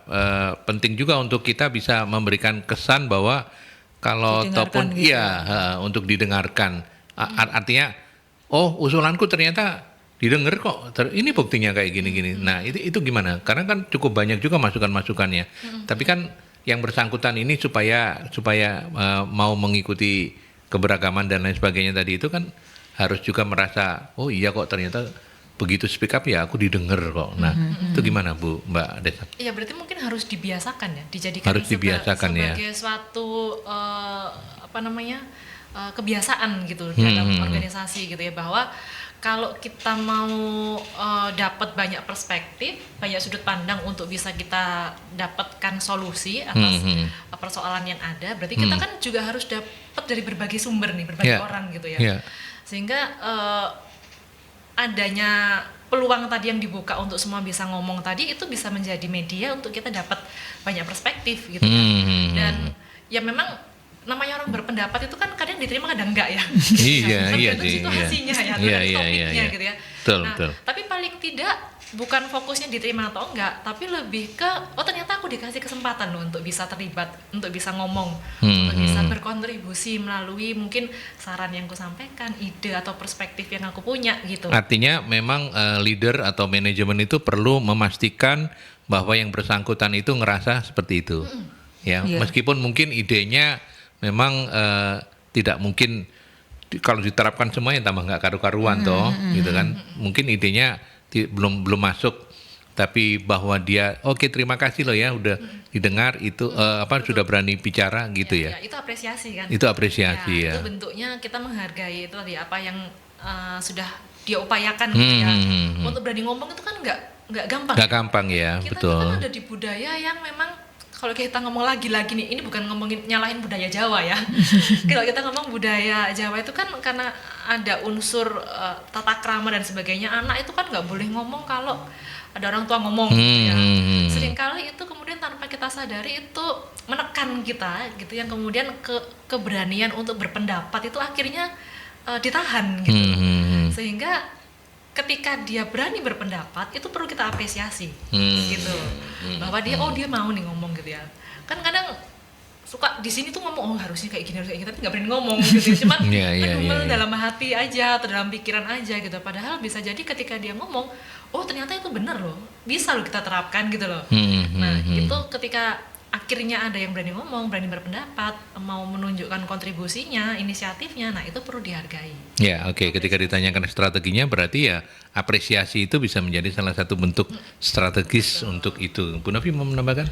penting juga untuk kita bisa memberikan kesan bahwa kalau ataupun gitu. Untuk didengarkan. Artinya usulanku ternyata didengar kok. Ini buktinya kayak gini-gini. Nah, itu gimana? Karena kan cukup banyak juga masukan-masukannya. Tapi kan yang bersangkutan ini supaya mau mengikuti keberagaman dan lain sebagainya tadi itu kan harus juga merasa oh iya kok ternyata begitu speak up ya aku didengar kok. Nah itu gimana Mbak Desa? Iya berarti mungkin harus dibiasakan ya, dijadikan sebagai suatu kebiasaan gitu dalam organisasi gitu ya, bahwa kalau kita mau dapat banyak perspektif, banyak sudut pandang untuk bisa kita dapatkan solusi atas persoalan yang ada, berarti kita kan juga harus dapat dari berbagai sumber nih, berbagai orang gitu ya. Sehingga adanya peluang tadi yang dibuka untuk semua bisa ngomong tadi itu bisa menjadi media untuk kita dapat banyak perspektif gitu kan. Dan ya memang namanya orang berpendapat itu kan kadang diterima kadang enggak ya. Iya sih. Situasinya topiknya gitu ya. Betul. Tapi paling tidak bukan fokusnya diterima atau enggak, tapi lebih ke ternyata aku dikasih kesempatan loh untuk bisa terlibat, untuk bisa ngomong, untuk bisa berkontribusi melalui mungkin saran yang aku sampaikan, ide atau perspektif yang aku punya gitu. Artinya memang leader atau manajemen itu perlu memastikan bahwa yang bersangkutan itu ngerasa seperti itu. Meskipun mungkin idenya memang tidak mungkin kalau diterapkan semuanya tambah nggak karu-karuan gitu kan. Mungkin idenya belum masuk, tapi bahwa dia oke, terima kasih loh ya udah didengar itu sudah berani bicara gitu ya. Itu apresiasi kan. Itu apresiasi ya. Itu bentuknya kita menghargai itu tadi apa yang sudah dia upayakan gitu ya. Untuk berani ngomong itu kan nggak gampang. Nggak gampang ya, Kita betul. kan ada di budaya yang memang kalau kita ngomong lagi-lagi nih, ini bukan ngomongin nyalahin budaya Jawa ya. Kalau kita ngomong budaya Jawa itu kan karena ada unsur tata krama dan sebagainya, anak itu kan nggak boleh ngomong kalau ada orang tua ngomong gitu ya. Seringkali itu kemudian tanpa kita sadari itu menekan kita gitu, yang kemudian keberanian untuk berpendapat itu akhirnya ditahan gitu. Sehingga ketika dia berani berpendapat itu perlu kita apresiasi gitu, bahwa dia mau nih ngomong gitu ya. Kan kadang suka di sini tuh ngomong harusnya kayak gini tapi nggak berani ngomong gitu, cuman dalam hati aja atau dalam pikiran aja gitu. Padahal bisa jadi ketika dia ngomong, oh ternyata itu benar loh, bisa loh kita terapkan gitu loh. Nah itu ketika akhirnya ada yang berani ngomong, berani berpendapat, mau menunjukkan kontribusinya, inisiatifnya, nah itu perlu dihargai. Ya, oke. Ketika ditanyakan strateginya, berarti ya apresiasi itu bisa menjadi salah satu bentuk strategis untuk itu. Bu Novi mau menambahkan?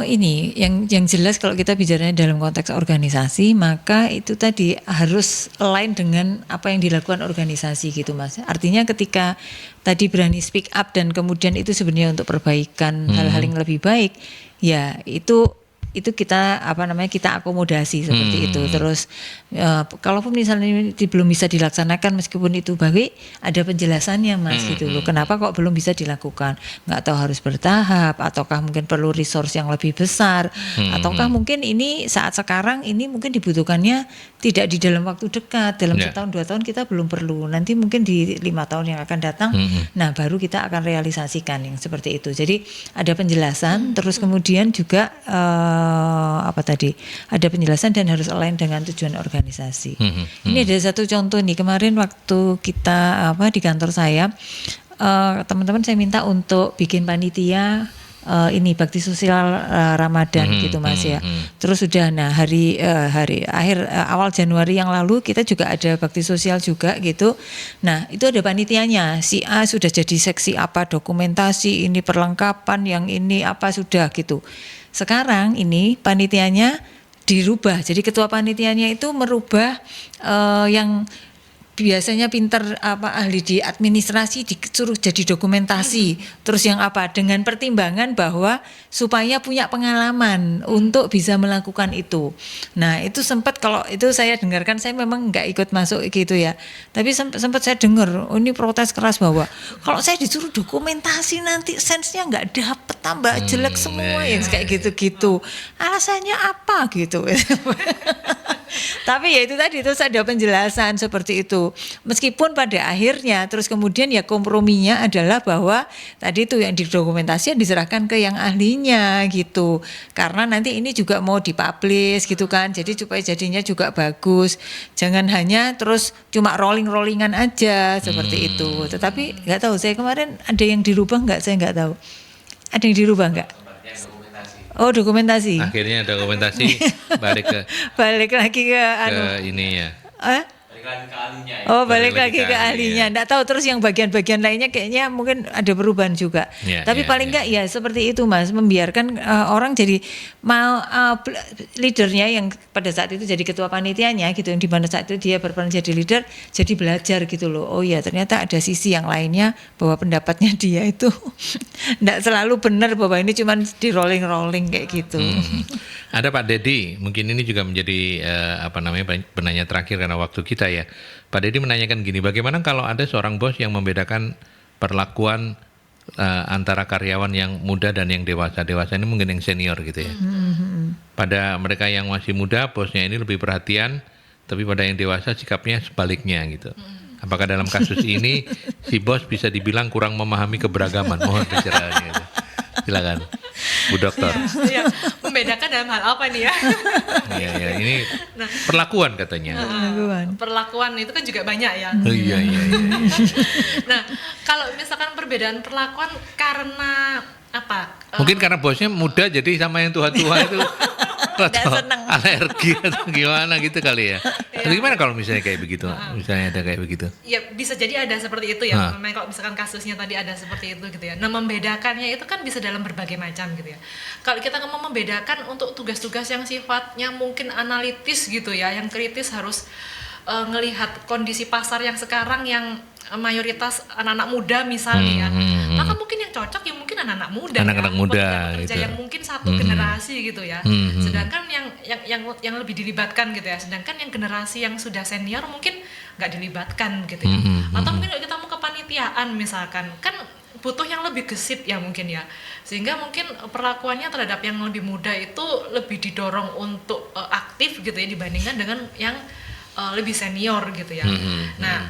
Ini yang jelas kalau kita bicaranya dalam konteks organisasi, maka itu tadi harus align dengan apa yang dilakukan organisasi gitu Mas. Artinya ketika tadi berani speak up dan kemudian itu sebenarnya untuk perbaikan hal-hal yang lebih baik, ya itu kita kita akomodasi seperti itu. Terus kalaupun misalnya ini belum bisa dilaksanakan meskipun itu baik, ada penjelasannya Mas gitu loh. Kenapa kok belum bisa dilakukan? Nggak tahu harus bertahap, ataukah mungkin perlu resource yang lebih besar, ataukah mungkin ini saat sekarang ini mungkin dibutuhkannya tidak di dalam waktu dekat, dalam setahun 2 tahun kita belum perlu. Nanti mungkin di 5 tahun yang akan datang, nah baru kita akan realisasikan yang seperti itu. Jadi ada penjelasan, terus kemudian juga ada penjelasan dan harus align dengan tujuan organisasi. Ini ada satu contoh nih, kemarin waktu kita di kantor saya, teman-teman saya minta untuk bikin panitia ini bakti sosial Ramadan gitu Mas ya. Terus sudah hari akhir awal Januari yang lalu kita juga ada bakti sosial juga gitu. Nah, itu ada panitianya. Si A sudah jadi seksi apa dokumentasi, ini perlengkapan, yang ini apa sudah gitu. Sekarang ini panitianya dirubah. Jadi ketua panitianya itu merubah yang biasanya pinter ahli di administrasi disuruh jadi dokumentasi. Terus yang dengan pertimbangan bahwa supaya punya pengalaman untuk bisa melakukan itu. Nah itu sempat, kalau itu saya dengarkan, saya memang nggak ikut masuk gitu ya, tapi sempat saya dengar ini protes keras bahwa kalau saya disuruh dokumentasi nanti sensenya nggak dapet, tambah jelek semua yang kayak gitu-gitu. Alasannya apa gitu. Tapi ya itu tadi, terus ada penjelasan seperti itu. Meskipun pada akhirnya terus kemudian ya komprominya adalah bahwa tadi itu yang didokumentasi diserahkan ke yang ahlinya gitu. Karena nanti ini juga mau dipublish gitu kan. Jadi supaya jadinya juga bagus. Jangan hanya terus cuma rolling-rollingan aja seperti itu. Tetapi nggak tahu, saya kemarin ada yang dirubah nggak? Saya nggak tahu. Ada yang dirubah nggak? Oh, dokumentasi. Akhirnya dokumentasi balik lagi ke ininya. Balik lagi ke ahlinya. Nggak tahu, terus yang bagian-bagian lainnya kayaknya mungkin ada perubahan juga. Tapi paling nggak ya seperti itu Mas, membiarkan orang jadi mau leadernya yang pada saat itu jadi ketua panitianya gitu, yang di mana saat itu dia berperan jadi leader, jadi belajar gitu loh. Oh ya ternyata ada sisi yang lainnya, bahwa pendapatnya dia itu nggak selalu benar, bahwa ini cuma di rolling kayak gitu. Ada Pak Dedi, mungkin ini juga menjadi penanya terakhir karena waktu kita ya. Pak Dedi menanyakan gini, bagaimana kalau ada seorang bos yang membedakan perlakuan antara karyawan yang muda dan yang dewasa? Dewasa ini mungkin yang senior gitu ya. Pada mereka yang masih muda, bosnya ini lebih perhatian, tapi pada yang dewasa sikapnya sebaliknya gitu. Apakah dalam kasus ini si bos bisa dibilang kurang memahami keberagaman? Mohon pencerahannya gitu. Silakan, Bu Dokter. Ya, membedakan dalam hal apa nih ya? Iya, ini perlakuan katanya. Perlakuan itu kan juga banyak ya. Iya. Nah, kalau misalkan perbedaan perlakuan karena apa? Mungkin karena bosnya muda, jadi sama yang tua-tua itu alergi atau gimana gitu kali ya. Atau gimana kalau misalnya kayak begitu? Misalnya ada kayak begitu. Ya bisa jadi ada seperti itu ya. Memang kalau misalkan kasusnya tadi ada seperti itu gitu ya. Nah membedakannya itu kan bisa dalam berbagai macam gitu ya. Kalau kita ngomong membedakan untuk tugas-tugas yang sifatnya mungkin analitis gitu ya, yang kritis harus ngelihat kondisi pasar yang sekarang yang mayoritas anak-anak muda misalnya, maka mungkin yang cocok ya mungkin anak-anak muda, anak-anak muda pekerja gitu. yang mungkin satu generasi gitu ya. Sedangkan yang lebih dilibatkan gitu ya. Sedangkan yang generasi yang sudah senior mungkin nggak dilibatkan gitu ya. Atau mungkin kalau kita mau kepanitiaan misalkan, kan butuh yang lebih gesit ya mungkin ya. Sehingga mungkin perlakuannya terhadap yang lebih muda itu lebih didorong untuk aktif gitu ya dibandingkan dengan yang lebih senior gitu ya. Nah,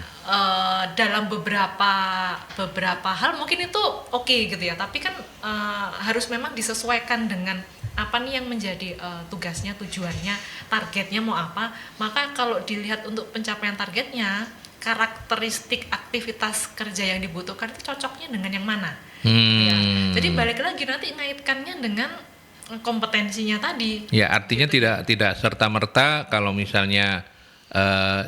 dalam beberapa hal mungkin itu oke gitu ya, tapi kan harus memang disesuaikan dengan apa nih yang menjadi tugasnya, tujuannya, targetnya mau apa. Maka kalau dilihat untuk pencapaian targetnya, karakteristik aktivitas kerja yang dibutuhkan itu cocoknya dengan yang mana. Ya. Jadi balik lagi nanti ngaitkannya dengan kompetensinya tadi. Ya, artinya tidak serta-merta kalau misalnya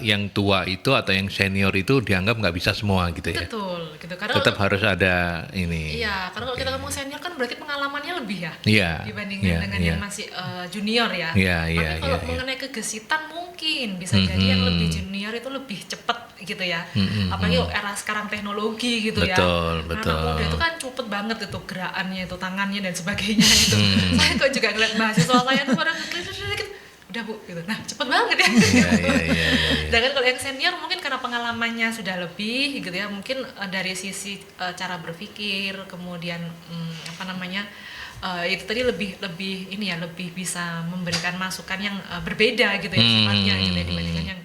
yang tua itu atau yang senior itu dianggap nggak bisa semua gitu ya. Betul, gitu. Karena Tetap harus ada ini. Iya, karena kalau kita ngomong senior kan berarti pengalamannya lebih ya, Iya. dibandingkan dengan yang masih junior ya. Tapi kalau mengenai kegesitan mungkin bisa jadi yang lebih junior itu lebih cepet gitu ya. Apalagi era sekarang teknologi gitu ya. Betul. Anak muda itu kan cepet banget itu gerakannya itu, tangannya dan sebagainya itu. Saya kok juga ngeliat mahasiswa saya tuh pada gitu. Udah Bu, gitu. Nah cepet banget ya. Iya. Dan kan kalau yang senior mungkin karena pengalamannya sudah lebih gitu ya, mungkin dari sisi cara berpikir, kemudian itu tadi lebih ini ya, lebih bisa memberikan masukan yang berbeda gitu ya sifatnya gitu ya dibandingkan yang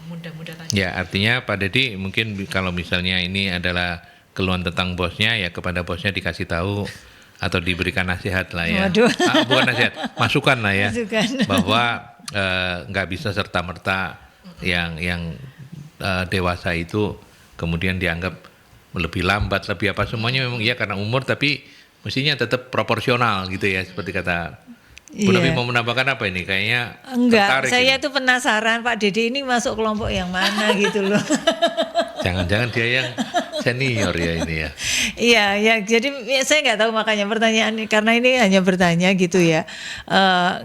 muda-muda tadi. Ya, artinya Pak Dedi mungkin kalau misalnya ini adalah keluhan tentang bosnya, ya kepada bosnya dikasih tahu atau diberikan nasihat lah ya. Bukan nasihat, masukan lah ya. Bahwa nggak bisa serta-merta yang dewasa itu kemudian dianggap lebih lambat, lebih apa, semuanya memang iya karena umur, tapi mestinya tetap proporsional gitu ya, seperti kata Bu Novi. Mau menambahkan apa ini? Kayaknya enggak, saya ini. tuh penasaran Pak Dedi ini masuk kelompok yang mana gitu loh. Jangan-jangan dia yang senior ya ini ya. Iya, jadi saya nggak tahu, makanya pertanyaan karena ini hanya bertanya gitu ya,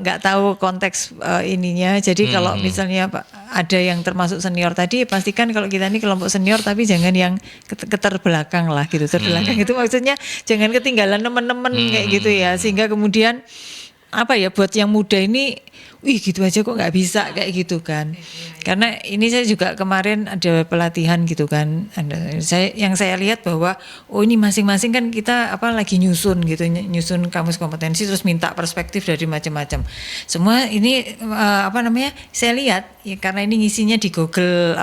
nggak tahu konteks ininya. Jadi kalau misalnya Pak ada yang termasuk senior tadi, pastikan kalau kita ini kelompok senior, tapi jangan yang keterbelakang lah gitu. Terbelakang itu maksudnya jangan ketinggalan teman-teman kayak gitu ya, sehingga kemudian apa ya, buat yang muda ini, wih gitu aja kok nggak bisa kayak gitu kan. Karena ini saya juga kemarin ada pelatihan gitu kan. Yang saya lihat bahwa ini masing-masing kan kita lagi nyusun gitu, nyusun kamus kompetensi, terus minta perspektif dari macam-macam. Semua ini saya lihat ya, karena ini ngisinya di Google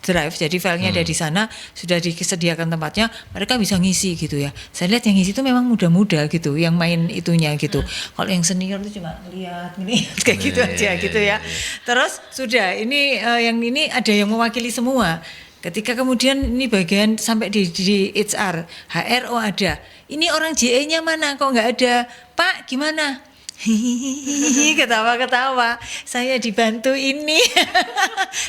Drive, jadi filenya ada di sana, sudah disediakan tempatnya, mereka bisa ngisi gitu ya. Saya lihat yang ngisi itu memang muda-muda gitu, yang main itunya gitu. Kalau yang senior itu cuma lihat gini kayak gitu aja gitu ya. Terus sudah ini yang ini ada yang mewakili semua. Ketika kemudian ini bagian sampai di HR, HRO ada. Ini orang JE-nya mana kok nggak ada? Pak, gimana? Hihihi, ketawa-ketawa. Saya dibantu ini.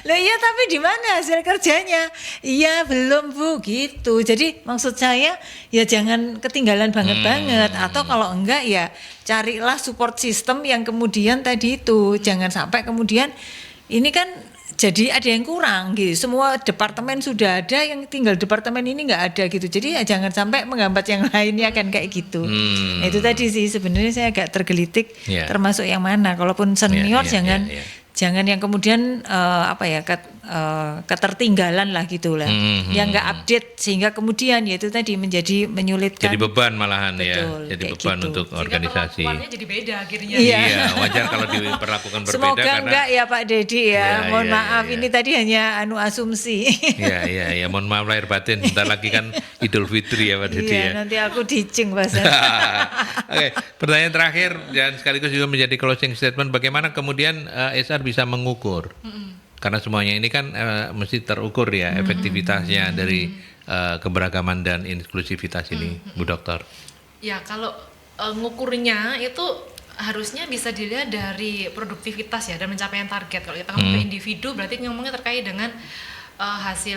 Loh iya, tapi di mana hasil kerjanya? Iya, belum Bu, gitu. Jadi maksud saya ya jangan ketinggalan banget-banget, atau kalau enggak ya carilah support system yang kemudian tadi itu. Jangan sampai kemudian ini kan jadi ada yang kurang gitu. Semua departemen sudah ada, yang tinggal departemen ini nggak ada gitu. Jadi ya jangan sampai menghambat yang lainnya kan kayak gitu. Nah, itu tadi sih sebenarnya saya agak tergelitik termasuk yang mana. Kalaupun senior jangan yang kemudian ketertinggalan lah gitulah, yang nggak update sehingga kemudian yaitu tadi menjadi menyulitkan. Jadi beban malahan. Betul, ya, jadi beban gitu untuk organisasi. Perlakuannya jadi beda akhirnya. Iya, wajar kalau diperlakukan berbeda. Semoga karena enggak ya Pak Dedi ya. Mohon maaf, ini tadi hanya asumsi. Iya, mohon maaf lahir batin. Bentar lagi kan Idul Fitri ya Pak Dedi ya. Nanti aku dicing bahasa. Oke, pertanyaan terakhir dan sekaligus juga menjadi closing statement, bagaimana kemudian HR bisa mengukur? Karena semuanya ini kan mesti terukur ya efektivitasnya dari keberagaman dan inklusivitas ini, Bu Dokter. Ya, kalau ngukurnya itu harusnya bisa dilihat dari produktivitas ya dan pencapaian target. Kalau kita ngomong ke individu berarti ngomongnya terkait dengan hasil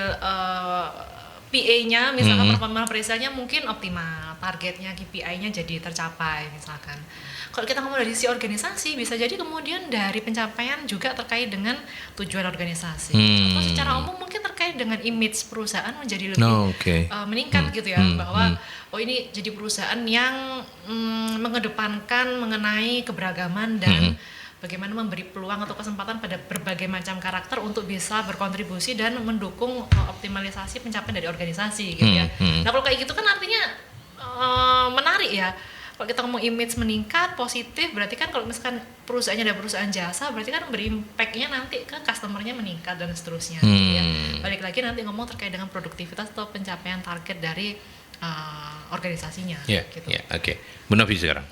PA-nya misalkan performa appraisal-nya mungkin optimal, targetnya KPI-nya jadi tercapai misalkan. Kalau kita ngomong dari sisi organisasi, bisa jadi kemudian dari pencapaian juga terkait dengan tujuan organisasi. Atau secara umum mungkin terkait dengan image perusahaan menjadi lebih meningkat gitu ya, bahwa ini jadi perusahaan yang mengedepankan mengenai keberagaman dan bagaimana memberi peluang atau kesempatan pada berbagai macam karakter untuk bisa berkontribusi dan mendukung optimalisasi pencapaian dari organisasi gitu ya. Nah kalau kayak gitu kan artinya menarik ya. Kalau kita ngomong image meningkat, positif, berarti kan kalau misalkan perusahaannya ada perusahaan jasa, berarti kan berimpact-nya nanti ke customer-nya meningkat dan seterusnya gitu ya. Balik lagi nanti ngomong terkait dengan produktivitas atau pencapaian target dari organisasinya gitu. Oke. Bu Novi sekarang.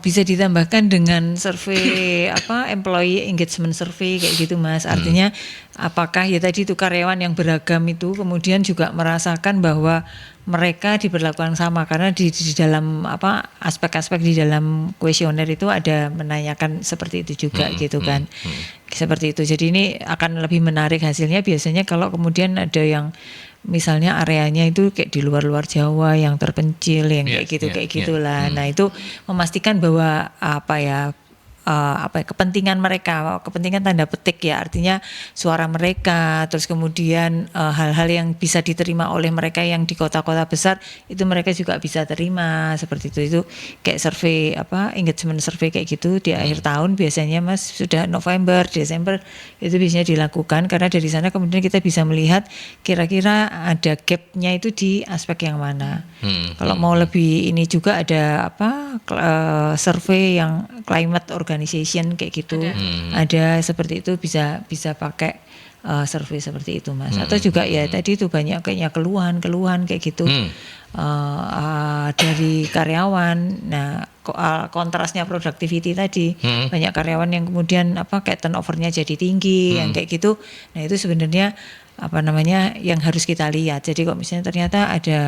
Bisa ditambahkan dengan survei employee engagement survey kayak gitu Mas. Artinya apakah ya tadi itu karyawan yang beragam itu kemudian juga merasakan bahwa mereka diperlakukan sama, karena di dalam aspek-aspek di dalam kuesioner itu ada menanyakan seperti itu juga gitu kan. Seperti itu. Jadi ini akan lebih menarik hasilnya biasanya kalau kemudian ada yang misalnya areanya itu kayak di luar Jawa yang terpencil yang kayak gitulah. Nah itu memastikan bahwa kepentingan mereka, kepentingan tanda petik ya, artinya suara mereka, terus kemudian hal-hal yang bisa diterima oleh mereka yang di kota-kota besar itu mereka juga bisa terima seperti itu kayak survei engagement survey kayak gitu di akhir tahun biasanya Mas, sudah November, Desember itu biasanya dilakukan, karena dari sana kemudian kita bisa melihat kira-kira ada gapnya itu di aspek yang mana. Kalau mau lebih ini juga ada survei yang climate organization kayak gitu, ada seperti itu, bisa pakai survei seperti itu Mas. Atau juga ya tadi itu banyak kayaknya keluhan kayak gitu dari karyawan. Nah kontrasnya productivity tadi, banyak karyawan yang kemudian kayak turnover-nya jadi tinggi yang kayak gitu. Nah itu sebenarnya yang harus kita lihat. Jadi kalau misalnya ternyata ada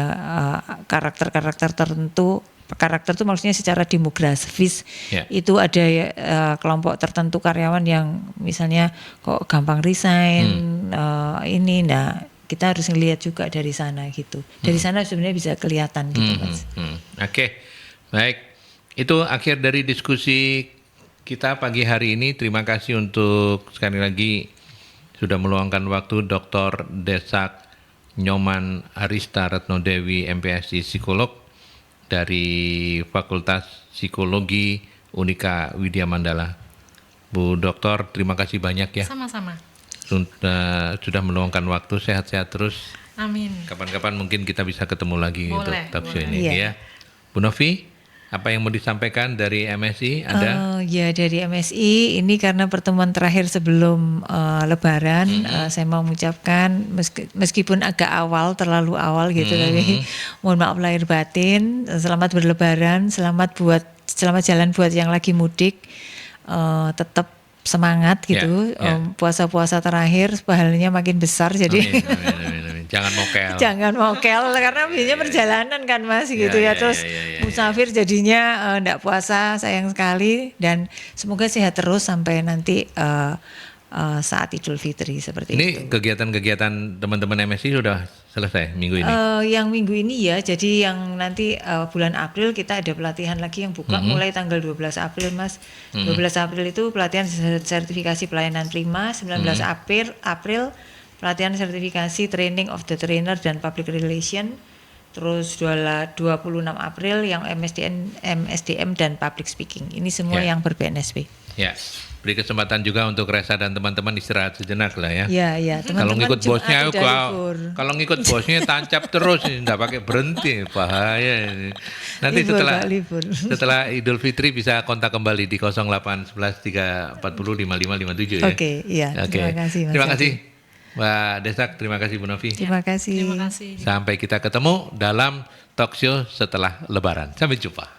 karakter-karakter tertentu, karakter itu maksudnya secara demografis itu ada kelompok tertentu karyawan yang misalnya kok gampang resign nah kita harus ngelihat juga dari sana gitu. Dari sana sebenarnya bisa kelihatan gitu Mas. Oke. Baik. Itu akhir dari diskusi kita pagi hari ini. Terima kasih untuk sekali lagi sudah meluangkan waktu Dr. Desak Nyoman Arista Retnodewi MPSI Psikolog dari Fakultas Psikologi Unika Widya Mandala. Bu Doktor, terima kasih banyak ya. Sama-sama. Sudah meluangkan waktu, sehat-sehat terus. Amin. Kapan-kapan mungkin kita bisa ketemu lagi untuk talk show ini ya. Bu Novi, apa yang mau disampaikan dari MSI? Ada? Ya dari MSI ini karena pertemuan terakhir sebelum Lebaran, saya mau mengucapkan meskipun agak terlalu awal gitu, tapi mohon maaf lahir batin. Selamat berlebaran, selamat jalan buat yang lagi mudik, tetap semangat gitu. Puasa-puasa terakhir pahalanya makin besar, jadi amin. Jangan mokel karena biasanya perjalanan kan Mas gitu ya. Terus musafir jadinya enggak puasa, sayang sekali, dan semoga sehat terus sampai nanti saat Idul Fitri seperti ini. itu. Ini kegiatan teman-teman MSI sudah selesai minggu ini? Yang minggu ini ya, jadi yang nanti bulan April kita ada pelatihan lagi yang buka mulai tanggal 12 April Mas. 12 April itu pelatihan sertifikasi pelayanan prima, 19 April pelatihan sertifikasi training of the trainer dan public relation, terus 26 April yang MSDM dan public speaking. Ini semua yang ber-BNSP. Ya, beri kesempatan juga untuk Resa dan teman-teman istirahat sejenak lah ya. Iya. Kalau ngikut bosnya, kalau ngikut bosnya tancap terus, enggak pakai berhenti, bahaya ini. Nanti setelah Idul Fitri bisa kontak kembali di 08 11 340 5557 ya. Oke, iya. Terima kasih Mas. Terima kasih Mbak Desak, terima kasih Bu Novi. Terima kasih. Terima kasih. Sampai kita ketemu dalam talk show setelah Lebaran. Sampai jumpa.